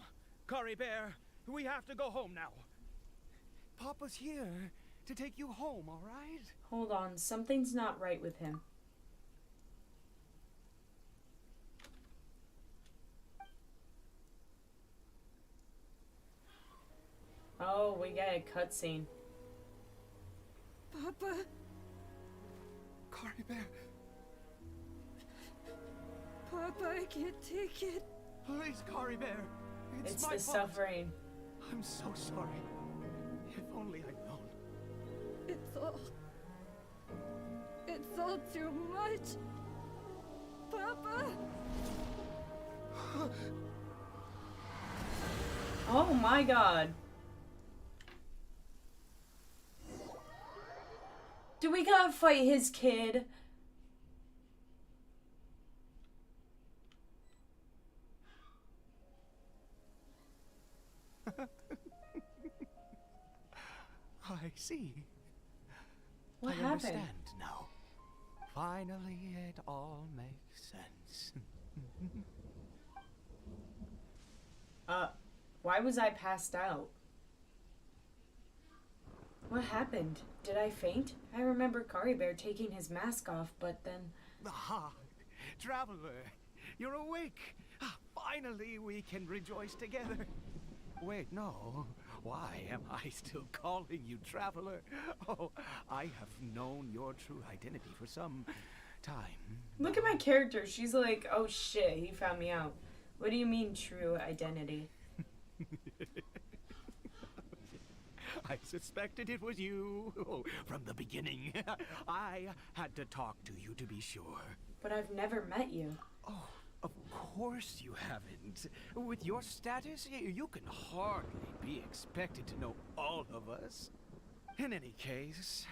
Caribert. We have to go home now. Papa's here to take you home, all right? Hold on, something's not right with him. Oh, we got a cutscene. Papa, Caribert, Papa, I can't take it. please, Caribert. It's my the fault. suffering. I'm so sorry. If only I'd known. It's all too much. Papa! Oh my god. Do we gotta fight his kid? I see. What I happened? understand now. Finally, it all makes sense. Why was I passed out? What happened? Did I faint? I remember Caribert taking his mask off, but then... Ah, traveler, you're awake. Finally, we can rejoice together. Wait, no. Why am I still calling you traveler? Oh, I have known your true identity for some time. Look at my character. She's like, oh shit, he found me out. What do you mean, true identity? I suspected it was you from the beginning. I had to talk to you to be sure. But I've never met you. Oh, of course you haven't. With your status, you can hardly be expected to know all of us. In any case,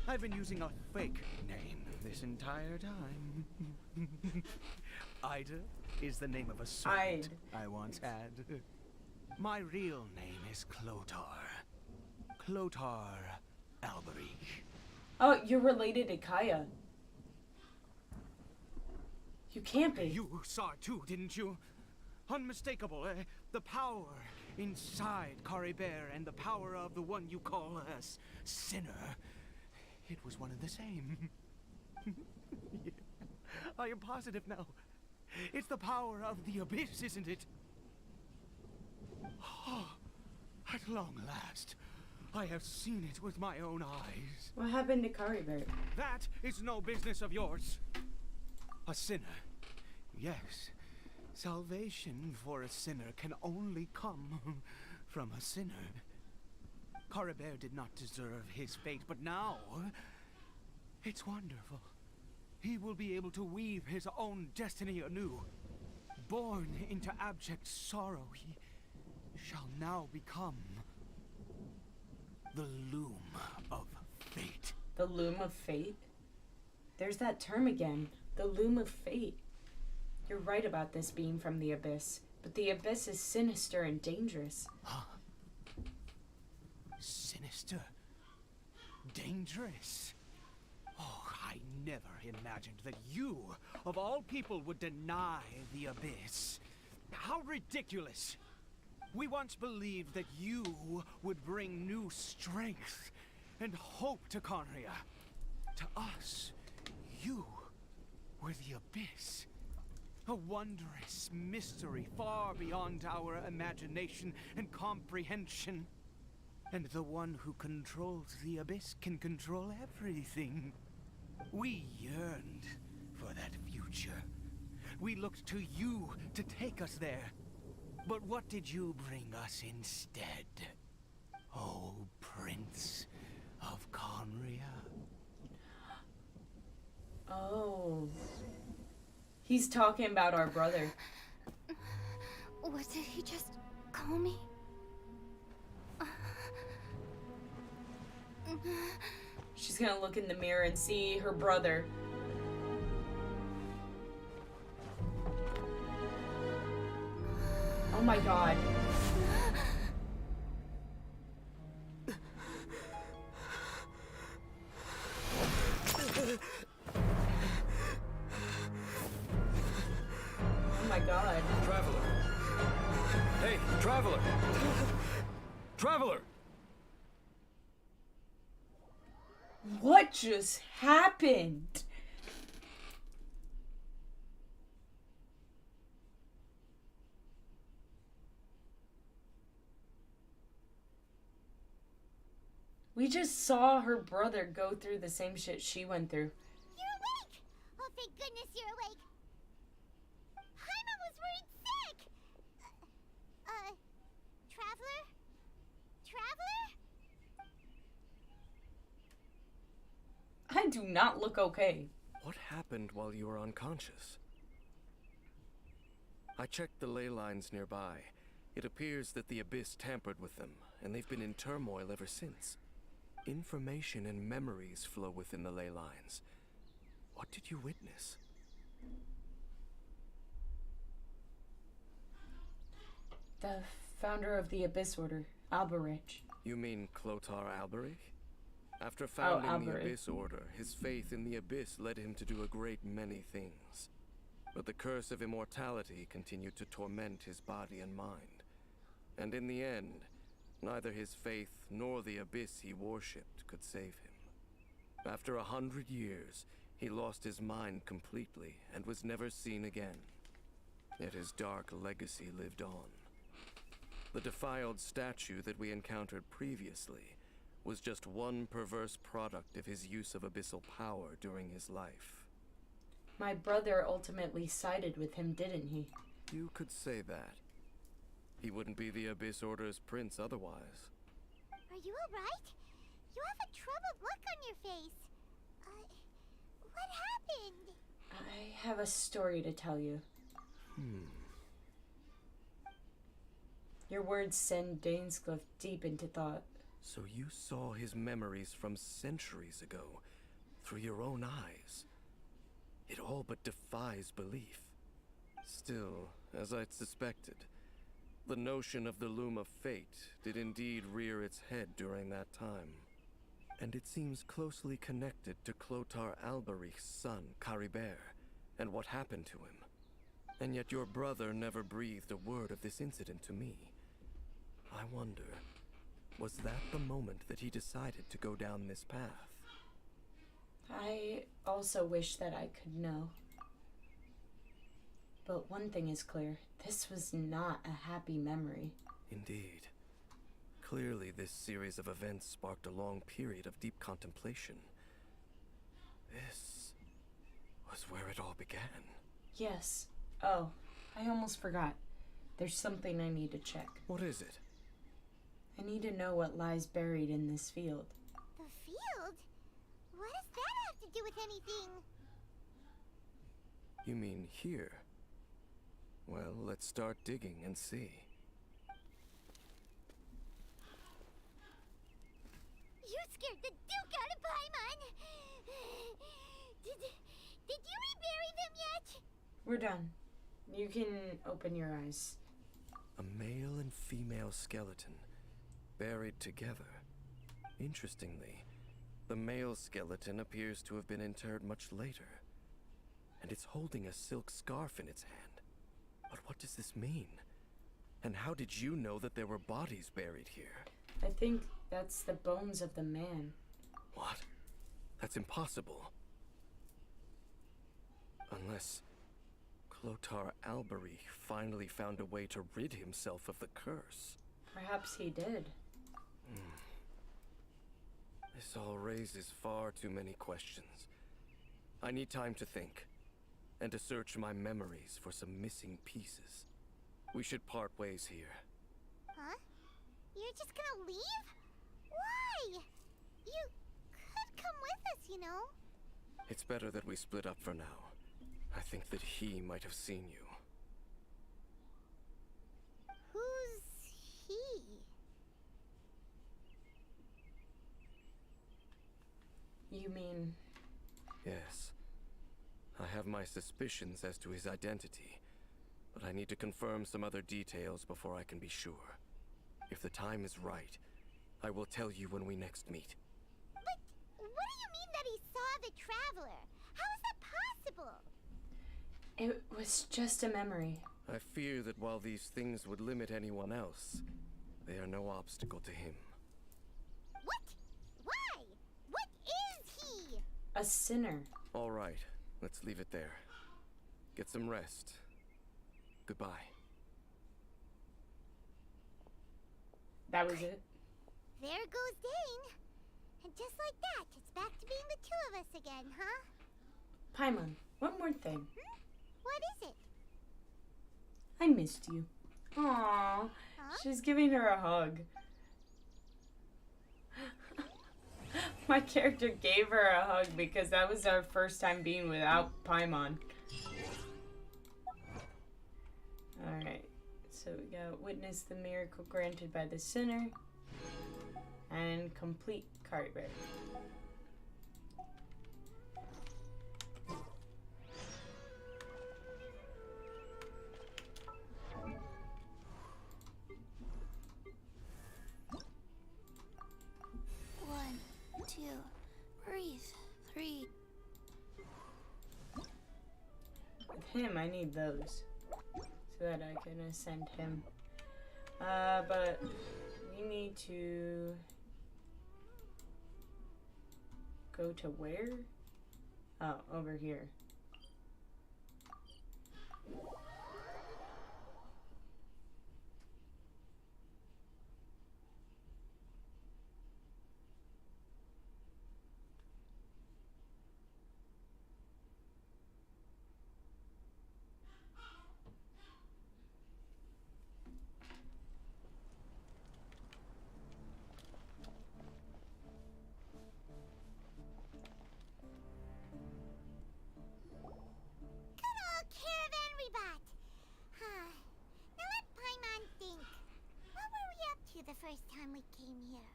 I've been using a fake name this entire time. Ida is the name of a servant I once had. My real name is Clotar. Clotar Alberich. Oh, you're related to Kaya. You can't be. You saw it too, didn't you? Unmistakable, the power inside Caribert and the power of the one you call a sinner. It was one and the same. Yeah, I am positive now. It's the power of the abyss, isn't it? Oh, at long last, I have seen it with my own eyes. What happened to Caribert? That is no business of yours. A sinner. Yes. Salvation for a sinner can only come from a sinner. Caribert did not deserve his fate, but now it's wonderful. He will be able to weave his own destiny anew. Born into abject sorrow, he shall now become the loom of fate. The loom of fate? There's that term again. The loom of fate. You're right about this being from the abyss, but the abyss is sinister and dangerous. Huh? Sinister? Dangerous? Oh, I never imagined that you, of all people, would deny the abyss. How ridiculous! We once believed that you would bring new strength and hope to Conria. To us, you were the abyss. A wondrous mystery far beyond our imagination and comprehension. And the one who controls the abyss can control everything. We yearned for that future. We looked to you to take us there. But what did you bring us instead? Oh, Prince of Conria. Oh. He's talking about our brother. What did he just call me? gonna look in the mirror and see her brother. Oh my god. Oh my god. Traveler. Hey, Traveler! Traveler! What just happened? We just saw her brother go through the same shit she went through. You're awake! Oh, thank goodness you're awake. Paimon was worried sick! Traveler? Traveler? I do not look okay. What happened while you were unconscious? I checked the ley lines nearby. It appears that the Abyss tampered with them, and they've been in turmoil ever since. Information and memories flow within the ley lines. What did you witness? The founder of the Abyss Order, Alberich. You mean Clotar Alberich? After founding the Alberich. Abyss Order, his faith in the Abyss led him to do a great many things. But the curse of immortality continued to torment his body and mind. And in the end, neither his faith nor the Abyss he worshipped could save him. After 100 years, he lost his mind completely and was never seen again. Yet his dark legacy lived on. The defiled statue that we encountered previously was just one perverse product of his use of abyssal power during his life. My brother ultimately sided with him, didn't he? You could say that. He wouldn't be the Abyss Order's prince otherwise. Are you alright? You have a troubled look on your face. What happened? I have a story to tell you. Your words send Dainscliff deep into thought. So you saw his memories from centuries ago, through your own eyes. It all but defies belief. Still, as I'd suspected, the notion of the Loom of Fate did indeed rear its head during that time. And it seems closely connected to Clotar Alberich's son, Caribert, and what happened to him. And yet your brother never breathed a word of this incident to me. I wonder, was that the moment that he decided to go down this path? I also wish that I could know. But one thing is clear, this was not a happy memory. Indeed. Clearly, this series of events sparked a long period of deep contemplation. This was where it all began. Yes. Oh, I almost forgot. There's something I need to check. What is it? I need to know what lies buried in this field. The field? What does that have to do with anything? You mean here? Well, let's start digging and see. You scared the Duke out of Paimon! Did you rebury them yet? We're done. You can open your eyes. A male and female skeleton, buried together. Interestingly, the male skeleton appears to have been interred much later, and it's holding a silk scarf in its hand. But what does this mean? And how did you know that there were bodies buried here? I think that's the bones of the man. What? That's impossible. Unless Clotar Alberich finally found a way to rid himself of the curse. Perhaps he did. This all raises far too many questions. I need time to think, and to search my memories for some missing pieces. We should part ways here. Huh? You're just gonna leave? Why? You could come with us, you know. It's better that we split up for now. I think that he might have seen you. Who's he? You mean... Yes. I have my suspicions as to his identity, but I need to confirm some other details before I can be sure. If the time is right, I will tell you when we next meet. But what do you mean that he saw the Traveler? How is that possible? It was just a memory. I fear that while these things would limit anyone else, they are no obstacle to him. What? Why? What is he? A sinner. All right, let's leave it there. Get some rest. Goodbye. That was it. There goes Dane. And just like that, it's back to being the two of us again, huh? Paimon, one more thing. What is it? I missed you. Aww. She's giving her a hug. My character gave her a hug because that was our first time being without Paimon. Alright. So we got witness the miracle granted by the sinner. And complete Caribert. One, two, breathe, three. With him, I need those. So that I can ascend him. But we need to go to where? Oh, over here. The first time we came here.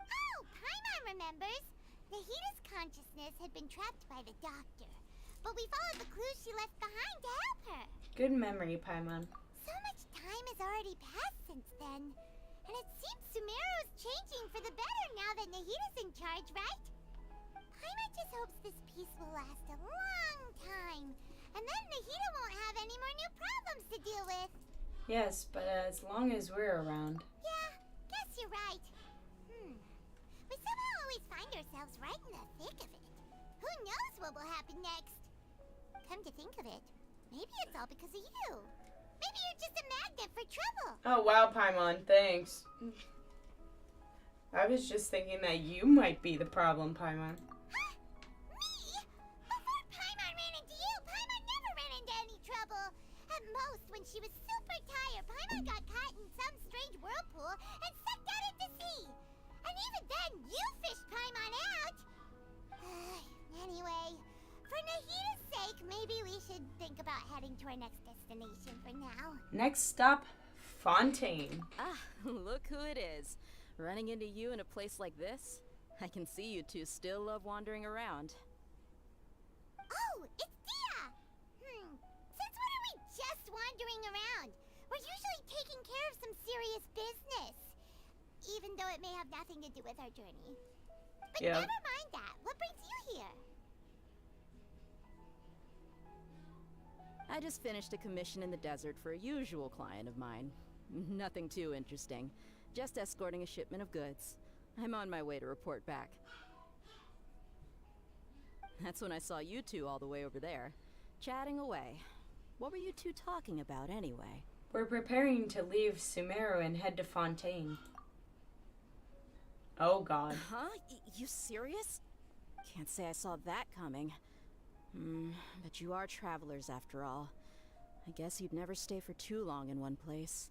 Oh, Paimon remembers! Nahita's consciousness had been trapped by the doctor, but we followed the clues she left behind to help her. Good memory, Paimon. So much time has already passed since then, and it seems Sumeru's changing for the better now that Nahita's in charge, right? Paimon just hopes this peace will last a long time, and then Nahita won't have any more new problems to deal with. Yes, but as long as we're around. Yeah, guess you're right. We somehow always find ourselves right in the thick of it. Who knows what will happen next? Come to think of it, maybe it's all because of you. Maybe you're just a magnet for trouble. Oh wow, Paimon, thanks. I was just thinking that you might be the problem, Paimon. Huh? Me? Before Paimon ran into you, Paimon never ran into any trouble. At most, when she was super tired, Paimon got caught in some strange whirlpool and sucked out into sea. And even then, you fished Paimon out. Anyway, for Nahita's sake, maybe we should think about heading to our next destination for now. Next stop, Fontaine. Ah, look who it is. Running into you in a place like this? I can see you two still love wandering around. Oh, it's Dia! Since when are we just wandering around? We're usually taking care of some serious business. Even though it may have nothing to do with our journey. But Yeah. never mind that. What brings you here? I just finished a commission in the desert for a usual client of mine. Nothing too interesting. Just escorting a shipment of goods. I'm on my way to report back. That's when I saw you two all the way over there, chatting away. What were you two talking about anyway? We're preparing to leave Sumeru and head to Fontaine. Oh god. Huh? You serious? Can't say I saw that coming. But you are travelers after all. I guess you'd never stay for too long in one place.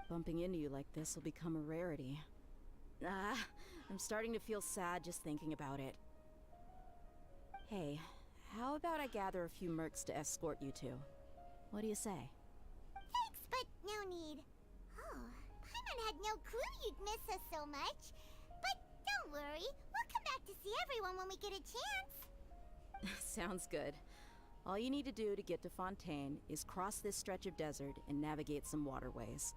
Bumping into you like this will become a rarity. I'm starting to feel sad just thinking about it. Hey, how about I gather a few mercs to escort you two? What do you say? Thanks, but no need. Oh, Paimon had no clue you'd miss us so much. But don't Don't worry. We'll come back to see everyone when we get a chance. Sounds good. All you need to do to get to Fontaine is cross this stretch of desert and navigate some waterways.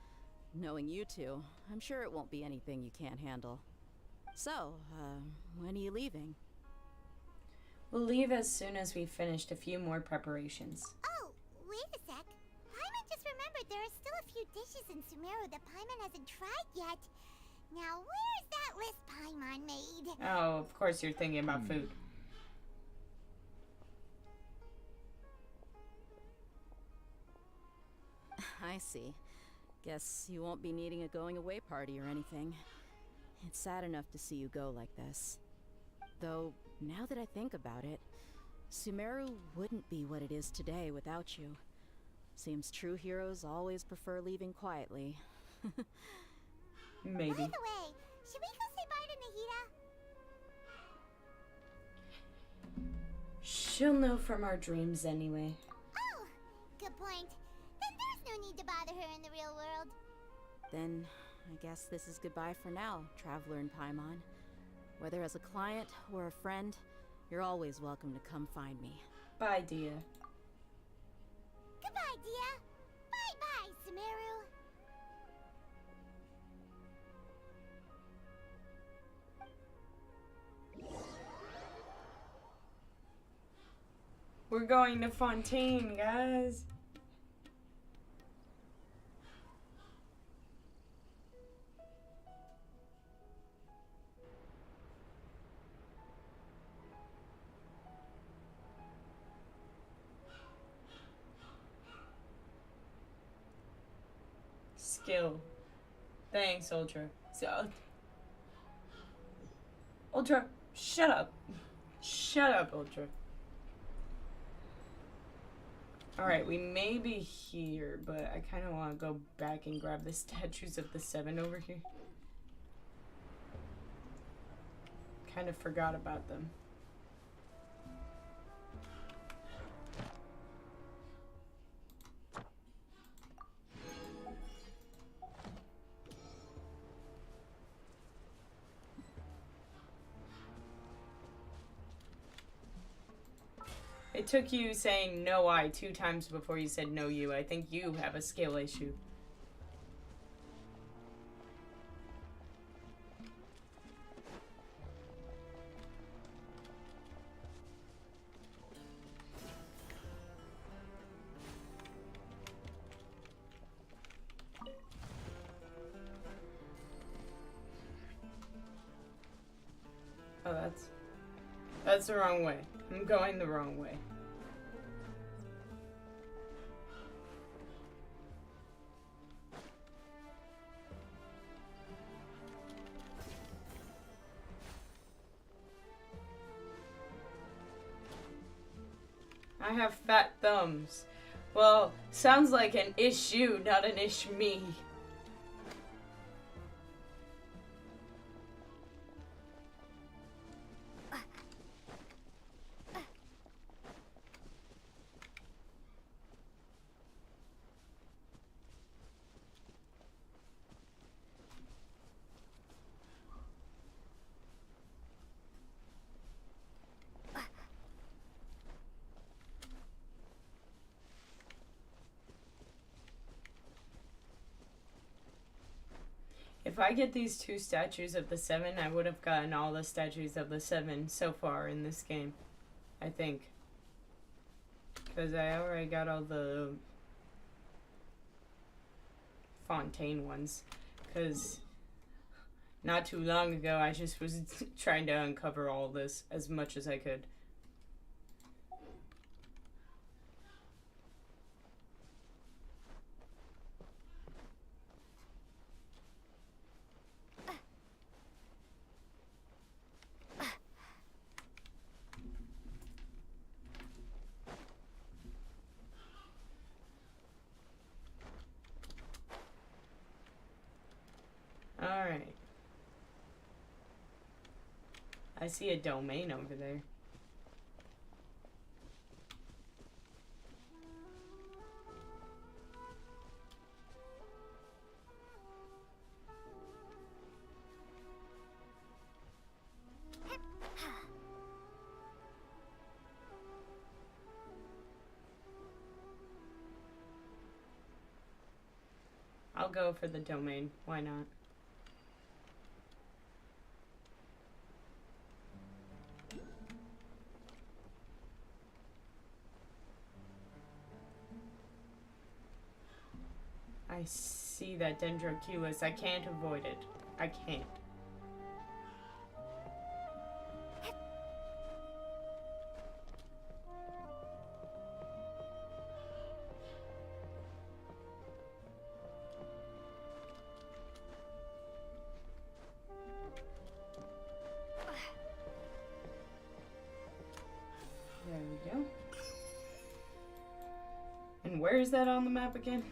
Knowing you two, I'm sure it won't be anything you can't handle. So, when are you leaving? We'll leave as soon as we've finished a few more preparations. Oh, wait a sec. Paimon just remembered there are still a few dishes in Sumeru that Paimon hasn't tried yet. Now, where's that list Paimon made? Oh, of course you're thinking about food. I see. Guess you won't be needing a going away party or anything. It's sad enough to see you go like this. Though, now that I think about it, Sumeru wouldn't be what it is today without you. Seems true heroes always prefer leaving quietly. Maybe. By the way, should we go say bye to Nahida? She'll know from our dreams anyway. Oh, good point. Then there's no need to bother her in the real world. Then, I guess this is goodbye for now, Traveler and Paimon. Whether as a client or a friend, you're always welcome to come find me. Bye, Dia. Goodbye, Dia. Bye-bye, Sumeru. We're going to Fontaine, guys. Skill. Thanks, Ultra. Ultra, shut up. Shut up, Ultra. Alright, we may be here, but I kind of want to go back and grab the statues of the 7 over here. Kind of forgot about them. It took you saying no I 2 times before you said no you. I think you have a skill issue. Oh, that's the wrong way. I'm going the wrong way. I have fat thumbs. Well, sounds like an issue, not an ish me. If I get these 2 statues of the 7, I would have gotten all the statues of the 7 so far in this game. I think. Because I already got all the Fontaine ones. Because not too long ago, I just was trying to uncover all this as much as I could. Alright. I see a domain over there. I'll go for the domain. Why not? I see that Dendroculus. I can't avoid it. I can't. There we go. And where is that on the map again?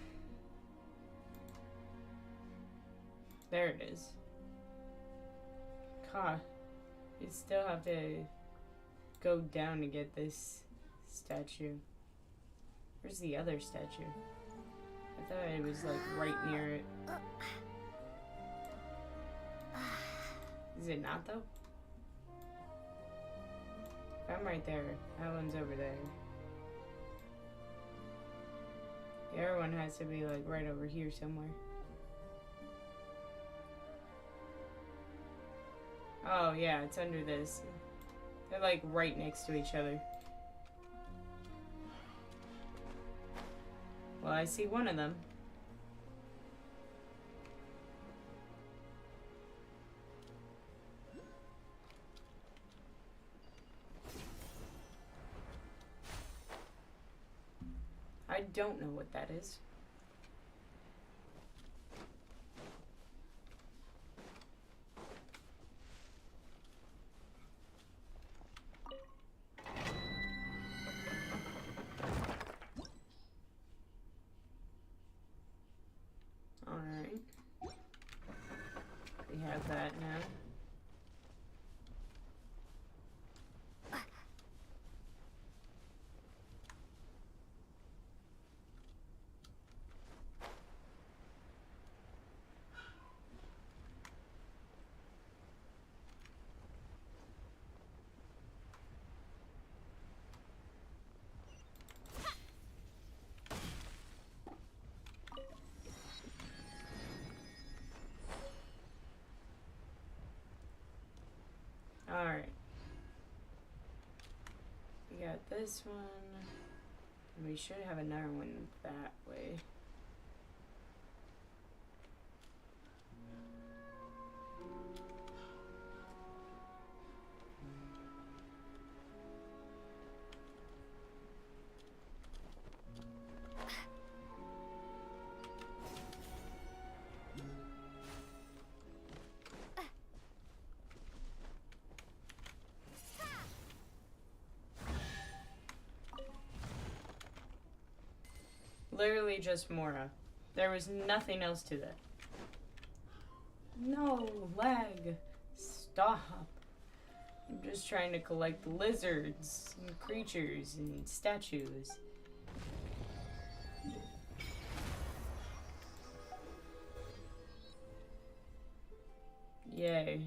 There it is. God, you still have to go down to get this statue. Where's the other statue? I thought it was like right near it. Is it not though? If I'm right there, that one's over there. The other one has to be like right over here somewhere. Oh yeah, it's under this. They're like right next to each other. Well, I see one of them. I don't know what that is. Alright. We have that now. Alright. We got this one. And we should have another one that way. Literally just Mora. There was nothing else to that. No, lag. Stop. I'm just trying to collect lizards and creatures and statues. Yay.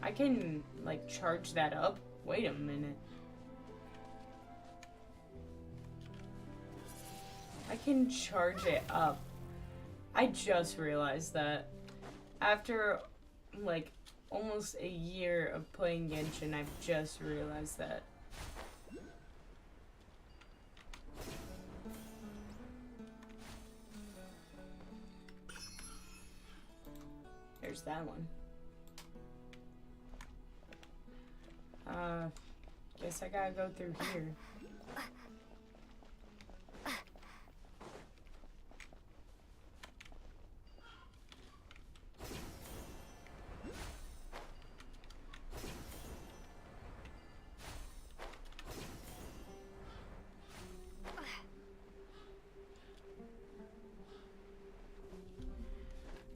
I can, like, charge that up? Wait a minute. I can charge it up. I just realized that. After, like, almost a year of playing Genshin, I've just realized that. There's that one. Guess I gotta go through here.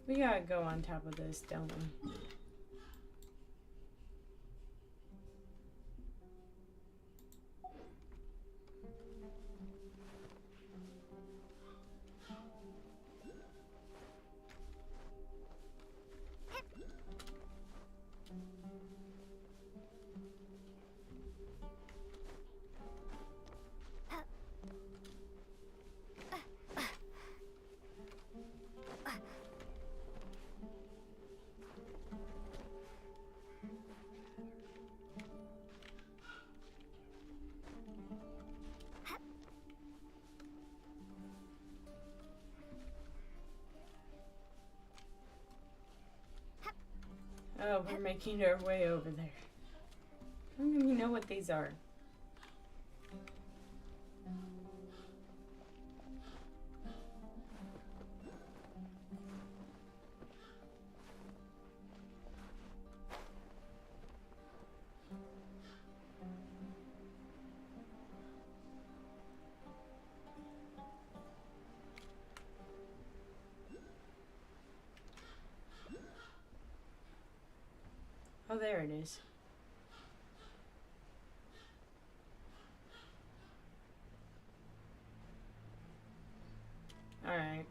We gotta go on top of this, don't we? we're making our way over there. I don't even know what these are. Oh, there it is. Alright,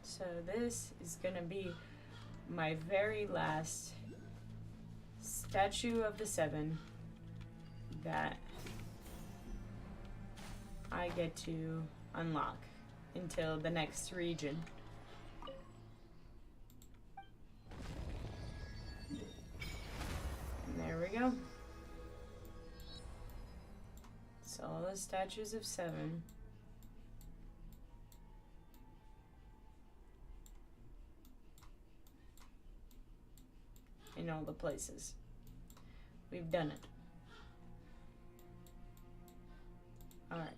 so this is gonna be my very last statue of the 7 that I get to unlock until the next region. And there we go. So all the statues of 7. In all the places. We've done it. Alright.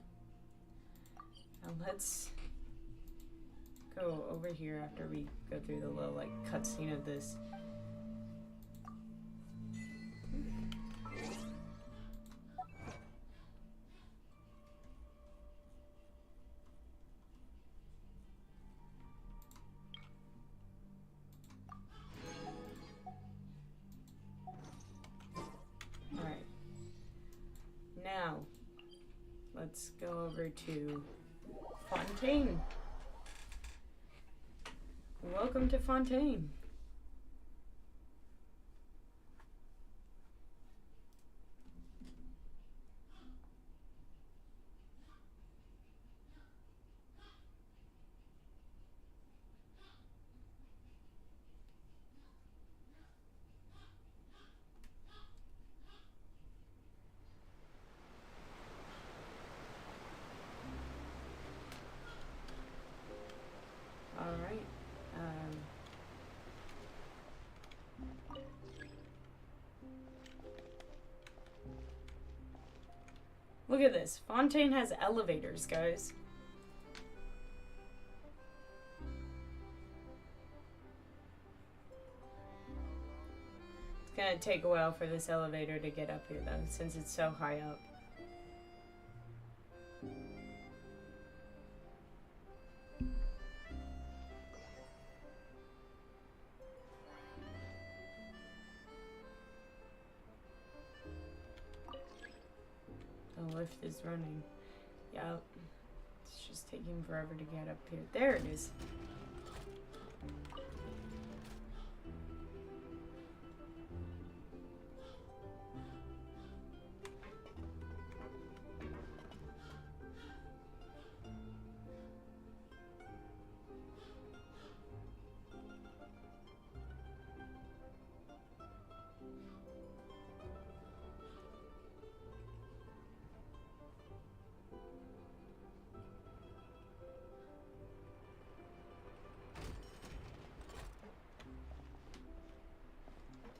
Now let's go over here after we go through the little like cutscene of this. Now, let's go over to Fontaine. Welcome to Fontaine. Alright. Look at this. Fontaine has elevators, guys. It's gonna take a while for this elevator to get up here, though, since it's so high up. The lift is running. Yep. It's just taking forever to get up here. There it is.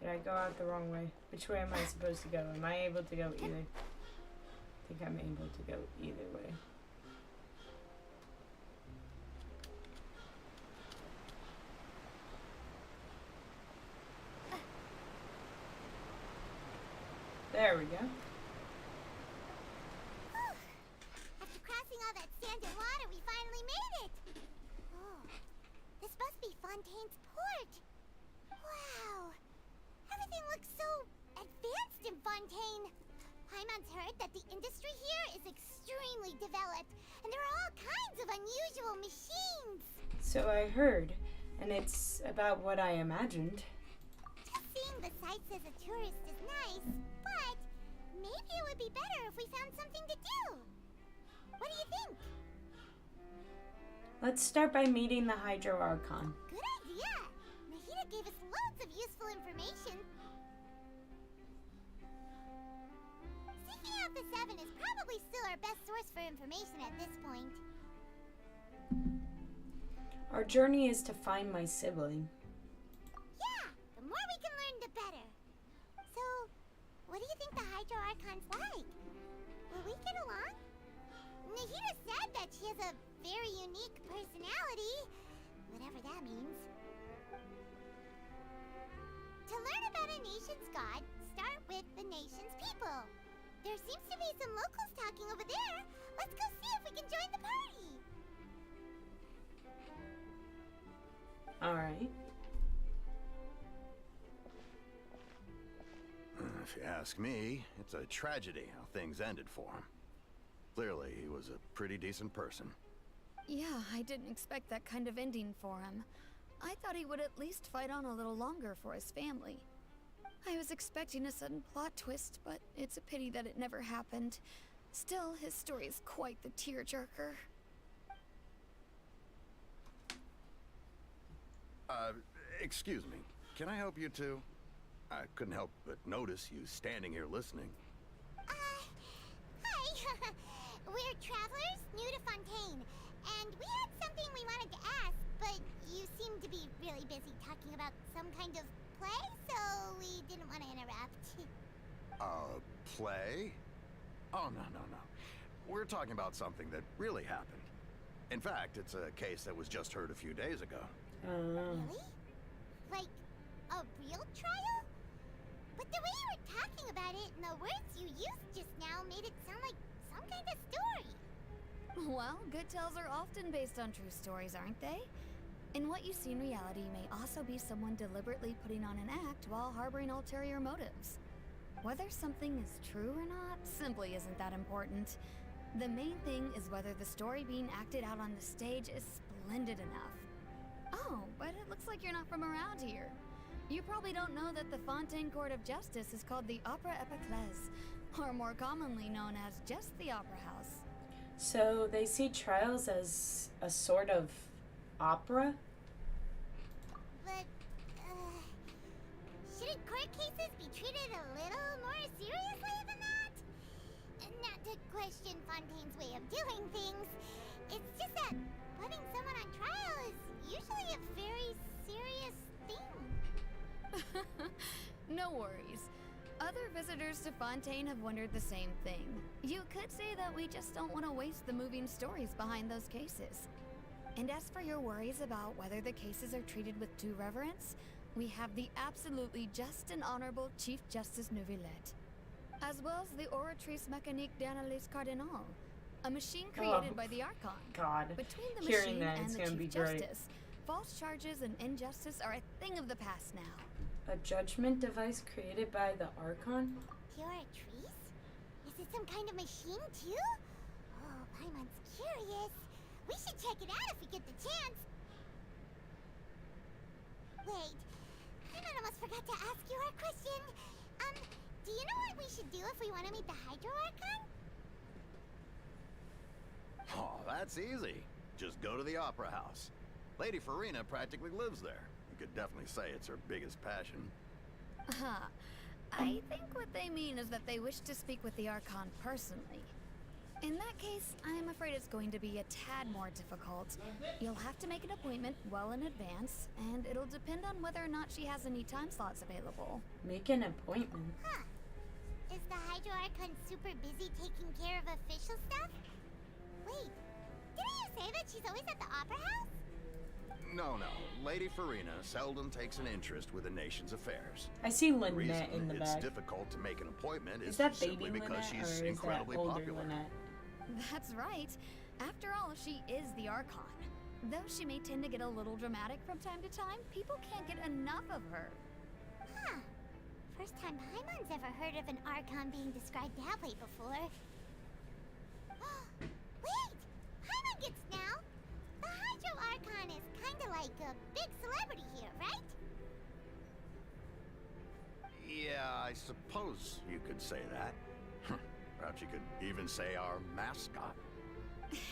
Did I go out the wrong way? Which way am I supposed to go? Am I able to go either? I think I'm able to go either way. There we go. After crossing all that sand and water, we finally made it! Oh, this must be Fontaine's port! Wow! Everything looks so advanced in Fontaine! Paimon's heard that the industry here is extremely developed, and there are all kinds of unusual machines! So I heard, and it's about what I imagined. Just seeing the sights as a tourist is nice, but maybe it would be better if we found something to do. What do you think? Let's start by meeting the Hydro Archon. Good idea! Nahida gave us loads of useful information. Seeking out the 7 is probably still our best source for information at this point. Our journey is to find my sibling. Yeah! The more we can learn, the better. what do you think the Hydro Archon's like? Will we get along? Nahida said that she has a very unique personality, whatever that means. To learn about a nation's god, start with the nation's people. There seems to be some locals talking over there. Let's go see if we can join the party. Alright. If you ask me, it's a tragedy how things ended for him. Clearly, he was a pretty decent person. Yeah, I didn't expect that kind of ending for him. I thought he would at least fight on a little longer for his family. I was expecting a sudden plot twist, but it's a pity that it never happened. Still, his story is quite the tearjerker. Excuse me. Can I help you two? I couldn't help but notice you standing here listening. Hi. We're travelers new to Fontaine, and we had something we wanted to ask, but you seem to be really busy talking about some kind of play, so we didn't want to interrupt. Play? Oh, no. We're talking about something that really happened. In fact, it's a case that was just heard a few days ago. Really? Like, a real trial? But the way you were talking about it and the words you used just now made it sound like some kind of story. Well, good tales are often based on true stories, aren't they? And what you see in reality may also be someone deliberately putting on an act while harboring ulterior motives. Whether something is true or not simply isn't that important. The main thing is whether the story being acted out on the stage is splendid enough. Oh, but it looks like you're not from around here. You probably don't know that the Fontaine Court of Justice is called the Opera Epiclese, or more commonly known as just the Opera House. So they see trials as a sort of opera? But, shouldn't court cases be treated a little more seriously than that? Not to question Fontaine's way of doing things. It's just that putting someone on trial is usually a very serious thing. No worries. Other visitors to Fontaine have wondered the same thing. You could say that we just don't want to waste the moving stories behind those cases. And as for your worries about whether the cases are treated with due reverence, we have the absolutely just and honorable Chief Justice Neuvillette, as well as the Oratrice Mécanique d'Analyse Cardinal, a machine created by the Archon. God. Between the Hearing machine that, and it's the gonna be Chief great. Justice, false charges and injustice are a thing of the past now. A judgment device created by the Archon? Oratrice? Is it some kind of machine too? Oh, Paimon's curious. We should check it out if we get the chance. Wait, Paimon almost forgot to ask you our question. Do you know what we should do if we want to meet the Hydro Archon? Oh, that's easy. Just go to the Opera House. Lady Farina practically lives there. You could definitely say it's her biggest passion. I think what they mean is that they wish to speak with the Archon personally. In that case, I'm afraid it's going to be a tad more difficult. You'll have to make an appointment well in advance, and it'll depend on whether or not she has any time slots available. Make an appointment. Huh. Is the Hydro Archon super busy taking care of official stuff? Wait, didn't you say that she's always at the Opera House? No. Lady Farina seldom takes an interest with the nation's affairs. I see The reason Lynette in the it's back. difficult to make an appointment Is is that simply baby because Lynette or she's is incredibly that older popular. Lynette? That's right. After all, she is the Archon. Though she may tend to get a little dramatic from time to time, people can't get enough of her. Huh. First time Paimon's ever heard of an Archon being described that way before. Wait! Paimon gets now! The Hydro Archon is kinda like a big celebrity here, right? Yeah, I suppose you could say that. Perhaps you could even say our mascot.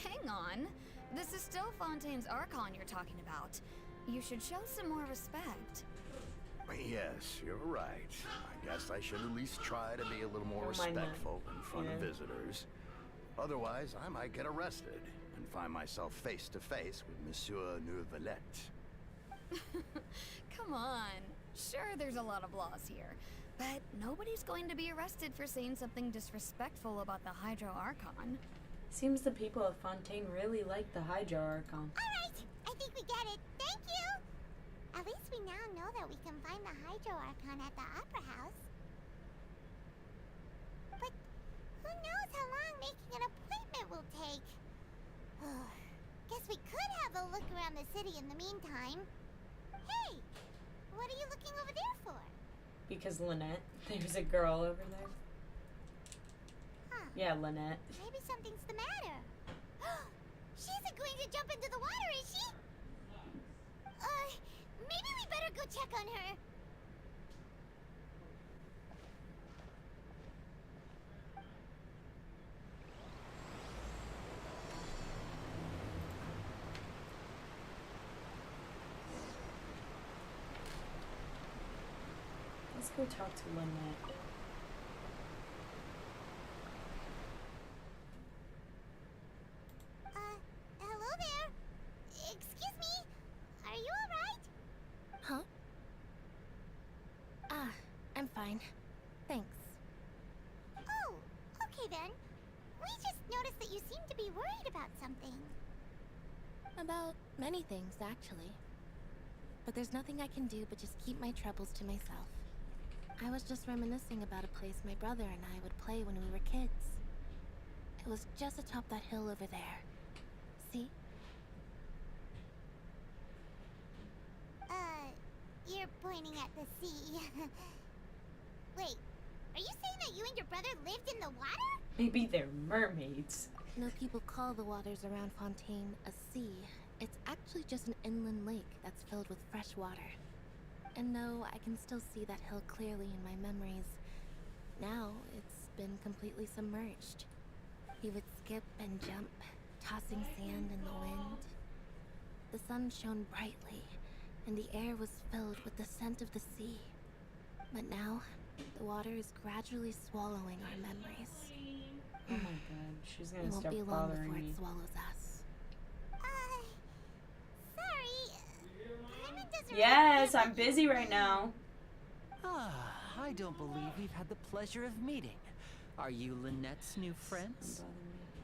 Hang on. This is still Fontaine's Archon you're talking about. You should show some more respect. Yes, you're right. I guess I should at least try to be a little more Don't mind that. respectful in front of Yeah. visitors. Otherwise, I might get arrested and find myself face to face with Monsieur Neuvillette. Come on. Sure, there's a lot of laws here. But nobody's going to be arrested for saying something disrespectful about the Hydro Archon. Seems the people of Fontaine really like the Hydro Archon. Alright, I think we get it. Thank you! At least we now know that we can find the Hydro Archon at the Opera House. But who knows how long making an appointment will take? Guess we could have a look around the city in the meantime. Hey! What are you looking over there for? Because Lynette. There's a girl over there. Huh. Yeah, Lynette. Maybe something's the matter. She isn't going to jump into the water, is she? Maybe we better go check on her. Let's go talk to Lynette. Hello there. Excuse me. Are you alright? Huh? I'm fine. Thanks. Oh, okay then. We just noticed that you seem to be worried about something. About many things, actually. But there's nothing I can do but just keep my troubles to myself. I was just reminiscing about a place my brother and I would play when we were kids. It was just atop that hill over there. See? You're pointing at the sea. Wait, are you saying that you and your brother lived in the water? Maybe they're mermaids. No, people call the waters around Fontaine a sea. It's actually just an inland lake that's filled with fresh water. And no, I can still see that hill clearly in my memories. Now, it's been completely submerged. We would skip and jump, tossing sand in the wind. The sun shone brightly, and the air was filled with the scent of the sea. But now, the water is gradually swallowing our memories. Oh my god, she's It gonna won't start be long bothering before me. it swallows us. Sorry. Paimon doesn't Yes, really I'm busy right now. I don't believe we've had the pleasure of meeting. Are you Lynette's new friends?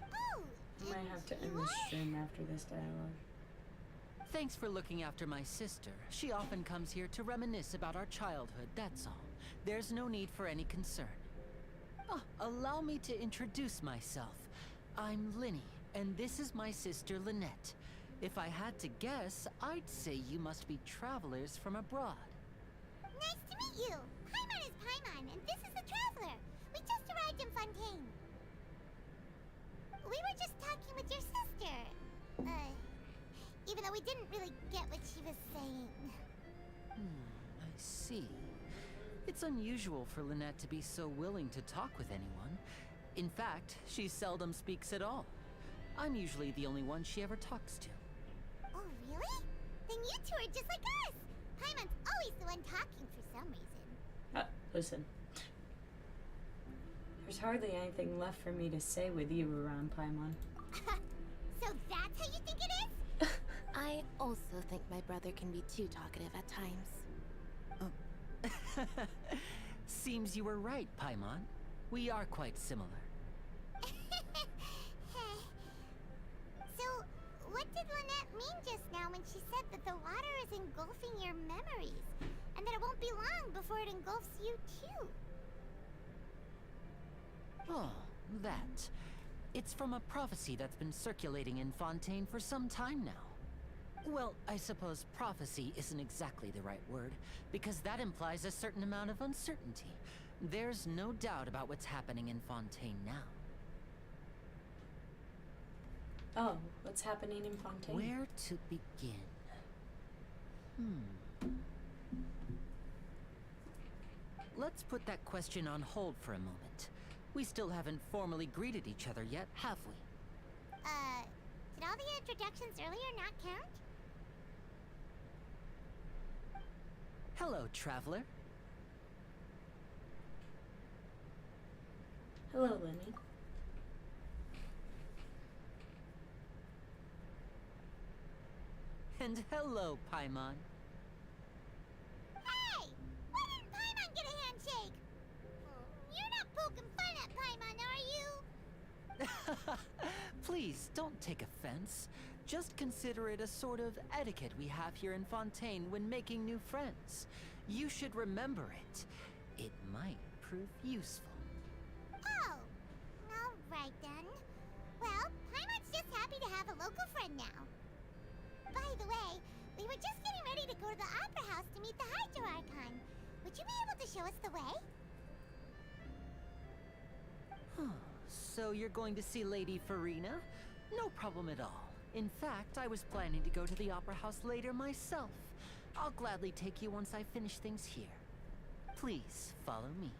Oh, I might have to end you the are? stream after this dialogue. Thanks for looking after my sister. She often comes here to reminisce about our childhood, that's all. There's no need for any concern. Allow me to introduce myself. I'm Linny, and this is my sister Lynette. If I had to guess, I'd say you must be travelers from abroad. Nice to meet you. Paimon is Paimon, and this is the Traveler. We just arrived in Fontaine. We were just talking with your sister. Even though we didn't really get what she was saying. I see. It's unusual for Lynette to be so willing to talk with anyone. In fact, she seldom speaks at all. I'm usually the only one she ever talks to. Oh, really? Then you two are just like us. Paimon's always the one talking for some reason. Listen. There's hardly anything left for me to say with you around Paimon. So that's how you think it is? I also think my brother can be too talkative at times. Seems you were right, Paimon. We are quite similar. So, what did Lynette mean just now when she said that the water is engulfing your memories? And that it won't be long before it engulfs you too? Oh, that. It's from a prophecy that's been circulating in Fontaine for some time now. Well, I suppose prophecy isn't exactly the right word, because that implies a certain amount of uncertainty. There's no doubt about what's happening in Fontaine now. Oh, what's happening in Fontaine? Where to begin? Let's put that question on hold for a moment. We still haven't formally greeted each other yet, have we? Did all the introductions earlier not count? Hello, traveler. Hello, Lenny. And hello, Paimon. Hey! Why didn't Paimon get a handshake? Please, don't take offense. Just consider it a sort of etiquette we have here in Fontaine when making new friends. You should remember it. It might prove useful. Oh, alright then. Well, Paimon's just happy to have a local friend now. By the way, we were just getting ready to go to the Opera House to meet the Hydro Archon. Would you be able to show us the way? So you're going to see Lady Farina? No problem at all. In fact, I was planning to go to the Opera House later myself. I'll gladly take you once I finish things here. Please, follow me.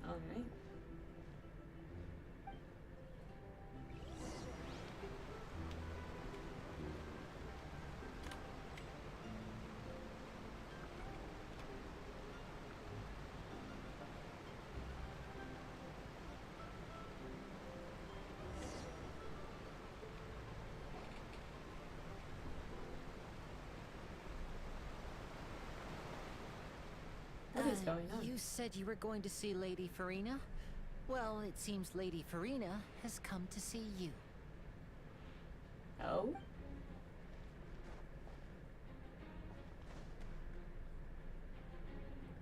All right. What is going on? You said you were going to see Lady Farina? Well, it seems Lady Farina has come to see you. Oh?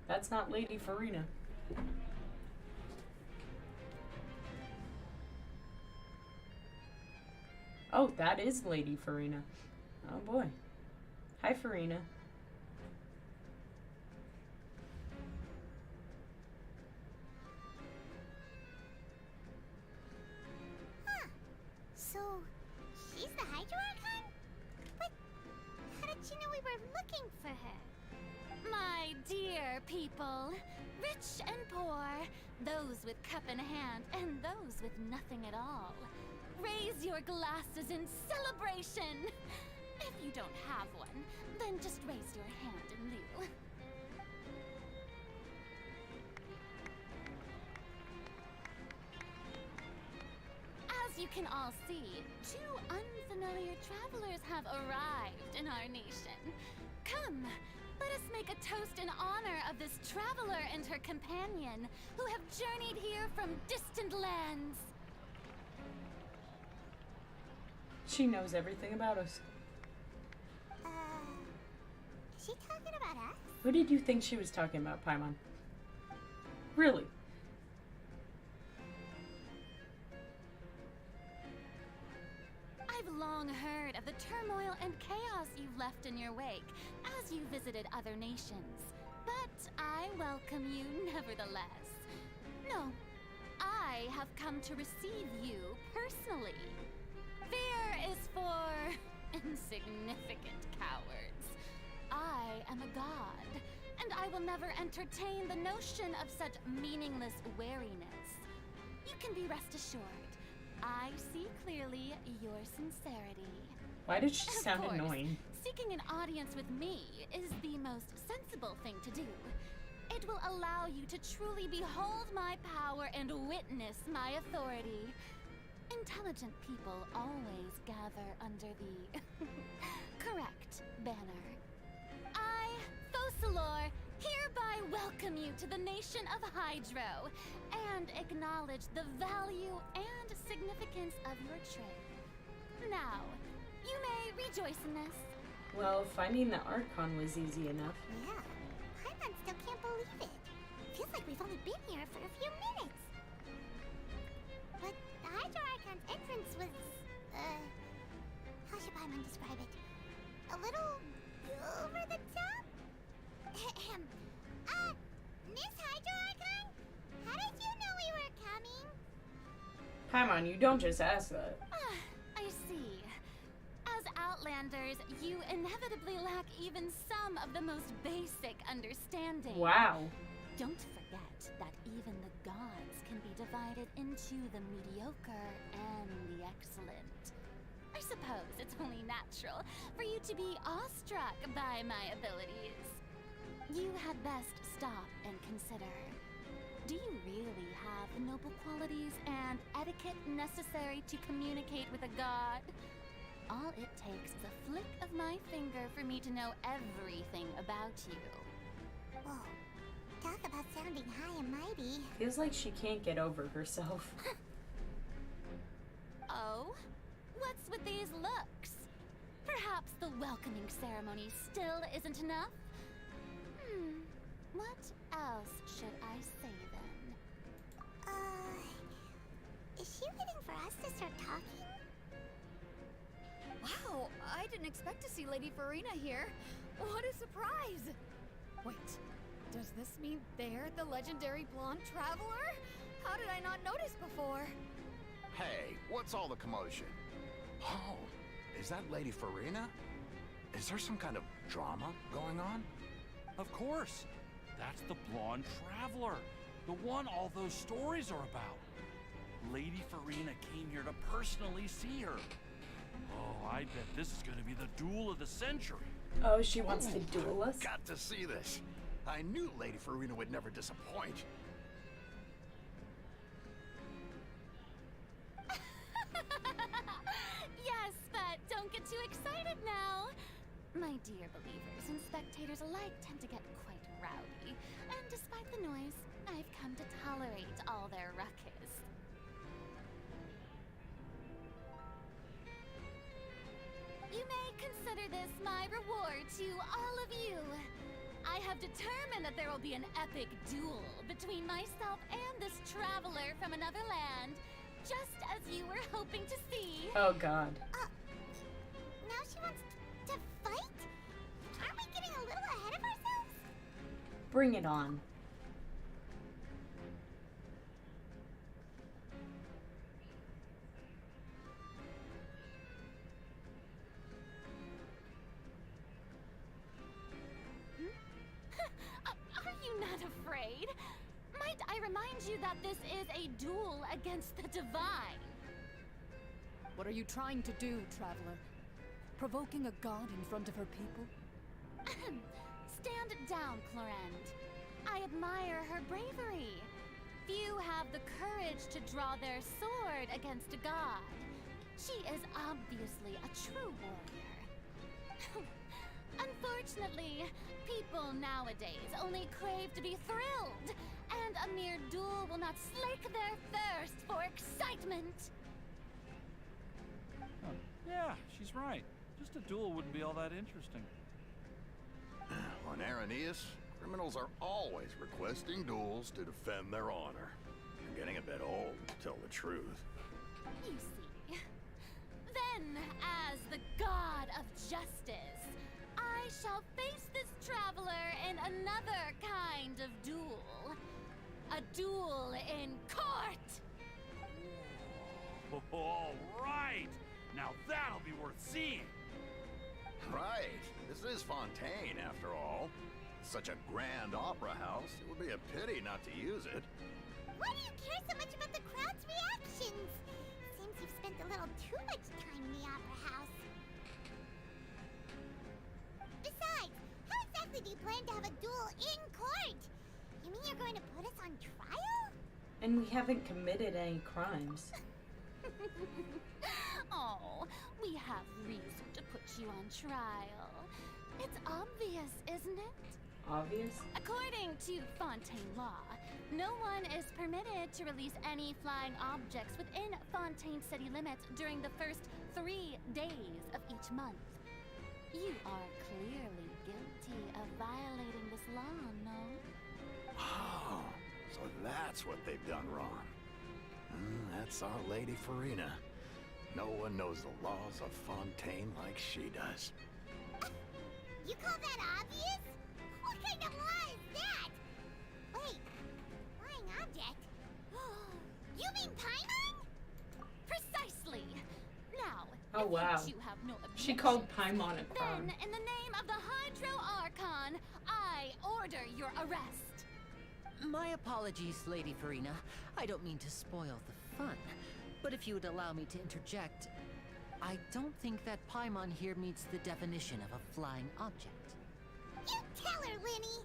That's not Lady Farina. Oh, that is Lady Farina. Oh boy. Hi, Farina. Huh. So, she's the Hydro Archon? But how did she know we were looking for her? My dear people, rich and poor, those with cup in hand and those with nothing at all, raise your glasses in celebration! If you don't have one, then just raise your hand in lieu. As you can all see, two unfamiliar travelers have arrived in our nation. Come, let us make a toast in honor of this traveler and her companion, who have journeyed here from distant lands. She knows everything about us. Is she talking about us? Who did you think she was talking about, Paimon? Really? I've long heard of the turmoil and chaos you've left in your wake as you visited other nations. But I welcome you nevertheless. No, I have come to receive you personally. Fear is for insignificant cowards. I am a god, and I will never entertain the notion of such meaningless wariness. You can be rest assured, I see clearly your sincerity. Why did she Of sound course, annoying? seeking an audience with me is the most sensible thing to do. It will allow you to truly behold my power and witness my authority. Intelligent people always gather under the correct banner. I, Focalor, hereby welcome you to the nation of Hydro and acknowledge the value and significance of your trip. Now, you may rejoice in this. Well, finding the Archon was easy enough. Yeah, Paimon still can't believe it. Feels like we've only been here for a few minutes. But the Hydro Archon's entrance was, how should Paimon describe it? A little over the top? Miss Hydro Archon? How did you know we were coming? Paimon, you don't just ask that. I see. As Outlanders, you inevitably lack even some of the most basic understanding. Wow. Don't forget that even the gods can be divided into the mediocre and the excellent. I suppose it's only natural for you to be awestruck by my abilities. You had best stop and consider. Do you really have the noble qualities and etiquette necessary to communicate with a god? All it takes is a flick of my finger for me to know everything about you. Whoa, Talk about sounding high and mighty. Feels like she can't get over herself. Oh? What's with these looks? Perhaps the welcoming ceremony still isn't enough? What else should I say then? Is she waiting for us to start talking? Wow, I didn't expect to see Lady Farina here. What a surprise! Wait, does this mean they're the legendary blonde traveler? How did I not notice before? Hey, what's all the commotion? Oh, is that Lady Farina? Is there some kind of drama going on? Of course. That's the blonde traveler. The one all those stories are about. Lady Farina came here to personally see her. Oh, I bet this is going to be the duel of the century. Oh, she wants to duel us? Got to see this. I knew Lady Farina would never disappoint. Yes, but don't get too excited now. My dear believers and spectators alike tend to get quite rowdy, and despite the noise, I've come to tolerate all their ruckus. You may consider this my reward to all of you. I have determined that there will be an epic duel between myself and this traveler from another land, just as you were hoping to see. Oh god. Now she wants to fight? Aren't we getting a little ahead of ourselves? Bring it on. Are you not afraid? Might I remind you that this is a duel against the divine? What are you trying to do, traveler? Provoking a god in front of her people? Stand down, Clorend. I admire her bravery. Few have the courage to draw their sword against a god. She is obviously a true warrior. Unfortunately, people nowadays only crave to be thrilled, and a mere duel will not slake their thirst for excitement. Huh. Yeah, she's right. Just a duel wouldn't be all that interesting. On Aranias, criminals are always requesting duels to defend their honor. I'm getting a bit old, to tell the truth. You see. Then, as the god of justice, I shall face this traveler in another kind of duel. A duel in court! All right! Now that'll be worth seeing! Right. This is Fontaine, after all. Such a grand opera house, it would be a pity not to use it. Why do you care so much about the crowd's reactions? Seems you've spent a little too much time in the opera house. Besides, how exactly do you plan to have a duel in court? You mean you're going to put us on trial? And we haven't committed any crimes. Oh, we have reason to put you on trial. It's obvious, isn't it? Obvious? According to Fontaine law, no one is permitted to release any flying objects within Fontaine city limits during the first 3 days of each month. You are clearly guilty of violating this law, no? Oh, so that's what they've done wrong. That's our Lady Farina. No one knows the laws of Fontaine like she does. You call that obvious? What kind of law is that? Wait, flying object? You mean Paimon? Precisely! Now, Oh, if wow. you have no She called Paimon a crime. then, in the name of the Hydro Archon, I order your arrest. My apologies, Lady Farina. I don't mean to spoil the fun. But if you would allow me to interject, I don't think that Paimon here meets the definition of a flying object. You tell her, Linny!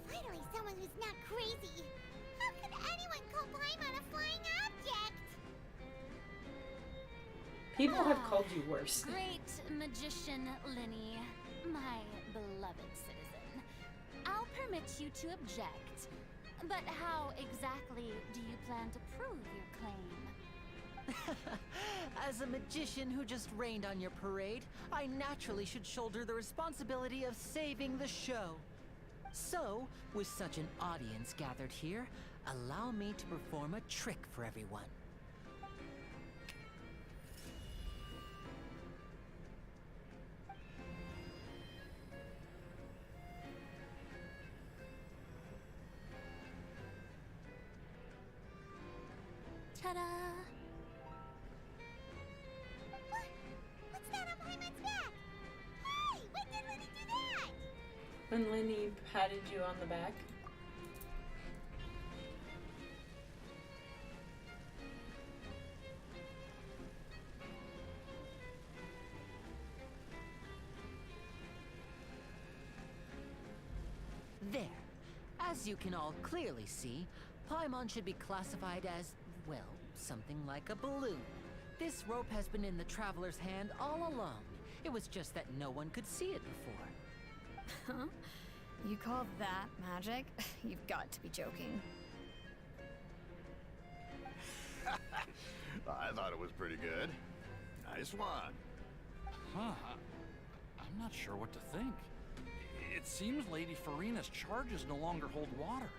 Finally someone who's not crazy. How could anyone call Paimon a flying object? People have called you worse. Great magician Linny, my beloved citizen. I'll permit you to object, But how exactly do you plan to prove your claim? As a magician who just rained on your parade, I naturally should shoulder the responsibility of saving the show. So, with such an audience gathered here, allow me to perform a trick for everyone. Ta-da! What's that on Paimon's back? Hey, when did Lenny do that? When Lenny patted you on the back. There. As you can all clearly see, Paimon should be classified as, well, something like a balloon. This rope has been in the Traveler's hand all along. It was just that no one could see it before. Huh? You call that magic? You've got to be joking. I thought it was pretty good. Nice one. Huh. I'm not sure what to think. It seems Lady Farina's charges no longer hold water.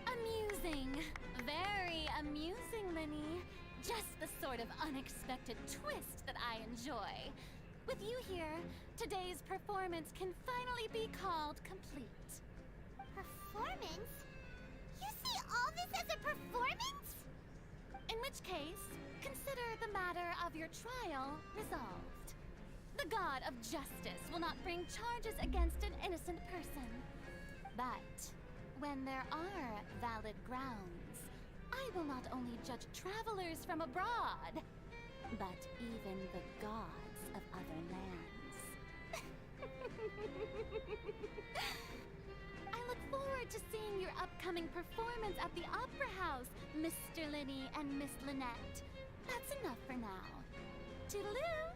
Amusing. Very amusing, Lenny. Just the sort of unexpected twist that I enjoy. With you here, today's performance can finally be called complete. Performance? You see all this as a performance? In which case, consider the matter of your trial resolved. The god of justice will not bring charges against an innocent person. But when there are valid grounds, I will not only judge travelers from abroad, but even the gods of other lands. I look forward to seeing your upcoming performance at the Opera House, Mr. Lenny and Miss Lynette. That's enough for now. Toodaloo!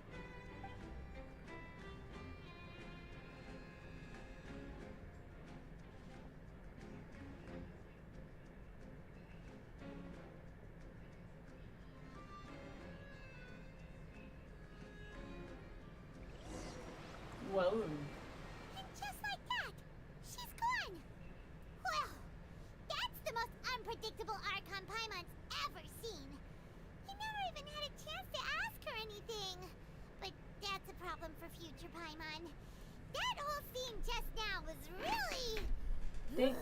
Whoa. And just like that, she's gone. Well, that's the most unpredictable Archon Paimon's ever seen. He never even had a chance to ask her anything. But that's a problem for future Paimon. That whole scene just now was really...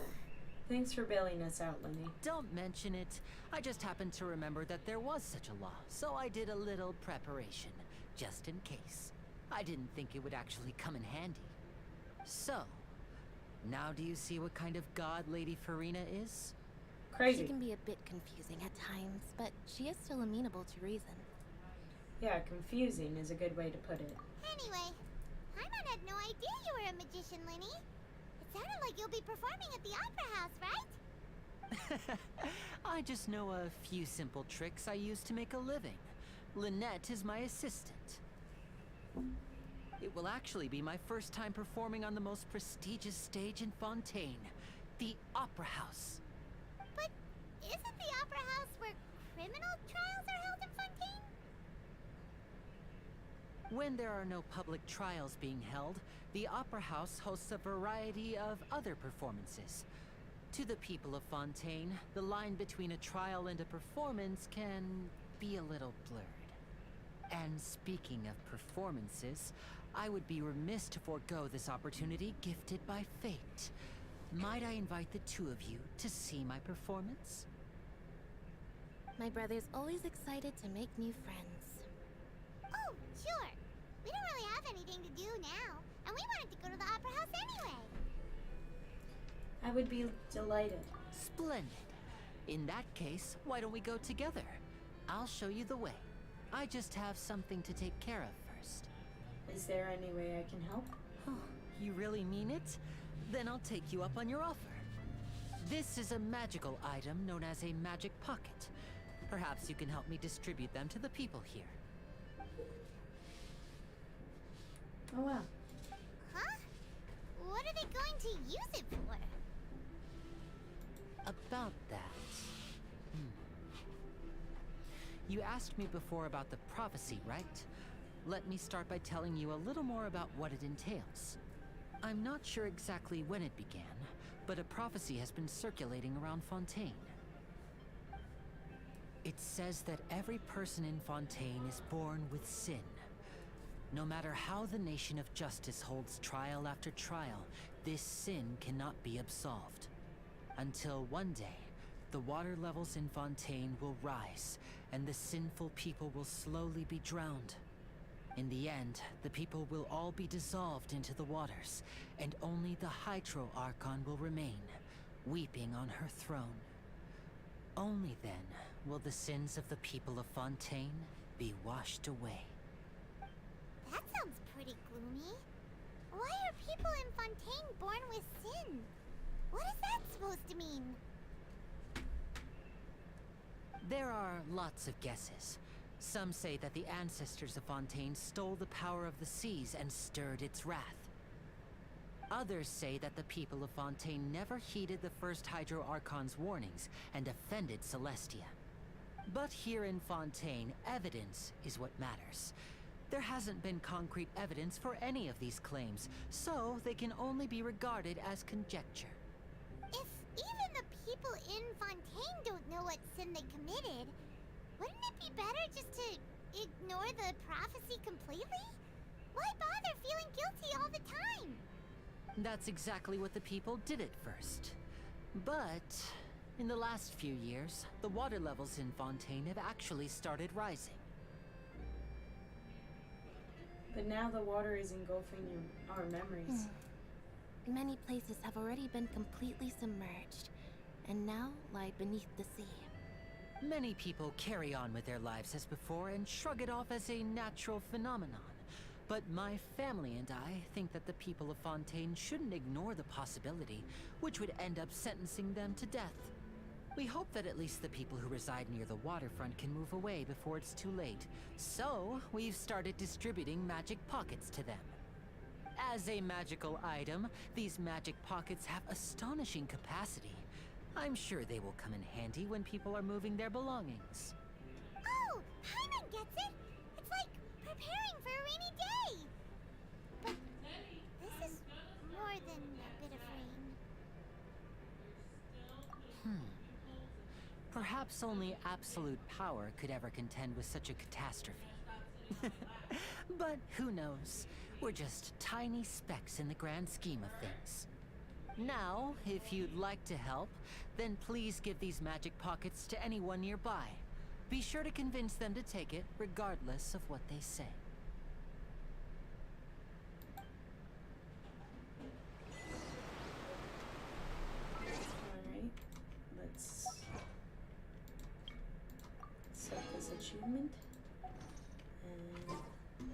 Thanks for bailing us out, Lenny. Don't mention it. I just happened to remember that there was such a law, so I did a little preparation, just in case. I didn't think it would actually come in handy. So, now do you see what kind of god Lady Farina is? Crazy. She can be a bit confusing at times, but she is still amenable to reason. Yeah, confusing is a good way to put it. Anyway, Paimon had no idea you were a magician, Lenny. It sounded like you'll be performing at the Opera House, right? I just know a few simple tricks I use to make a living. Lynette is my assistant. It will actually be my first time performing on the most prestigious stage in Fontaine, the Opera House. But isn't the Opera House where criminal trials are held in Fontaine? When there are no public trials being held, the Opera House hosts a variety of other performances. To the people of Fontaine, the line between a trial and a performance can be a little blurred. And speaking of performances, I would be remiss to forego this opportunity gifted by fate. Might I invite the two of you to see my performance? My brother's always excited to make new friends. Oh, sure. We don't really have anything to do now, and we wanted to go to the Opera House anyway. I would be delighted. Splendid. In that case, why don't we go together? I'll show you the way. I just have something to take care of first. Is there any way I can help? Oh, you really mean it? Then I'll take you up on your offer. This is a magical item known as a magic pocket. Perhaps you can help me distribute them to the people here. Oh wow. Huh? What are they going to use it for? About that. You asked me before about the prophecy, right? Let me start by telling you a little more about what it entails. I'm not sure exactly when it began, but a prophecy has been circulating around Fontaine. It says that every person in Fontaine is born with sin. No matter how the Nation of Justice holds trial after trial, this sin cannot be absolved. Until one day, the water levels in Fontaine will rise, and the sinful people will slowly be drowned. In the end, the people will all be dissolved into the waters, and only the Hydro Archon will remain, weeping on her throne. Only then will the sins of the people of Fontaine be washed away. That sounds pretty gloomy. Why are people in Fontaine born with sin? What is that supposed to mean? There are lots of guesses. Some say that the ancestors of Fontaine stole the power of the seas and stirred its wrath. Others say that the people of Fontaine never heeded the first Hydro Archon's warnings and offended Celestia. But here in Fontaine, evidence is what matters. There hasn't been concrete evidence for any of these claims, so they can only be regarded as conjecture. If even the people in Fontaine don't know what sin they committed, wouldn't it be better just to ignore the prophecy completely? Why bother feeling guilty all the time? That's exactly what the people did at first. But in the last few years, the water levels in Fontaine have actually started rising. But now the water is engulfing our memories. Many places have already been completely submerged, and now lie beneath the sea. Many people carry on with their lives as before and shrug it off as a natural phenomenon. But my family and I think that the people of Fontaine shouldn't ignore the possibility, which would end up sentencing them to death. We hope that at least the people who reside near the waterfront can move away before it's too late. So, we've started distributing magic pockets to them. As a magical item, these magic pockets have astonishing capacity. I'm sure they will come in handy when people are moving their belongings. Oh, Paimon gets it! It's like preparing for a rainy day! But this is more than a bit of rain. Perhaps only absolute power could ever contend with such a catastrophe. But who knows? We're just tiny specks in the grand scheme of things. Now, if you'd like to help, then please give these magic pockets to anyone nearby. Be sure to convince them to take it, regardless of what they say. Alright, let's set this achievement. And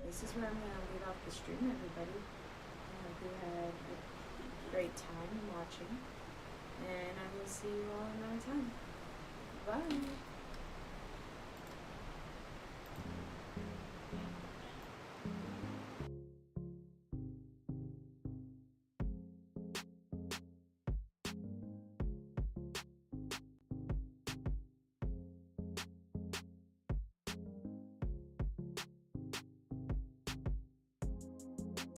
this is where I'm going to leave off the stream, everybody. I hope you had a great time watching. And I will see you all another time. Bye!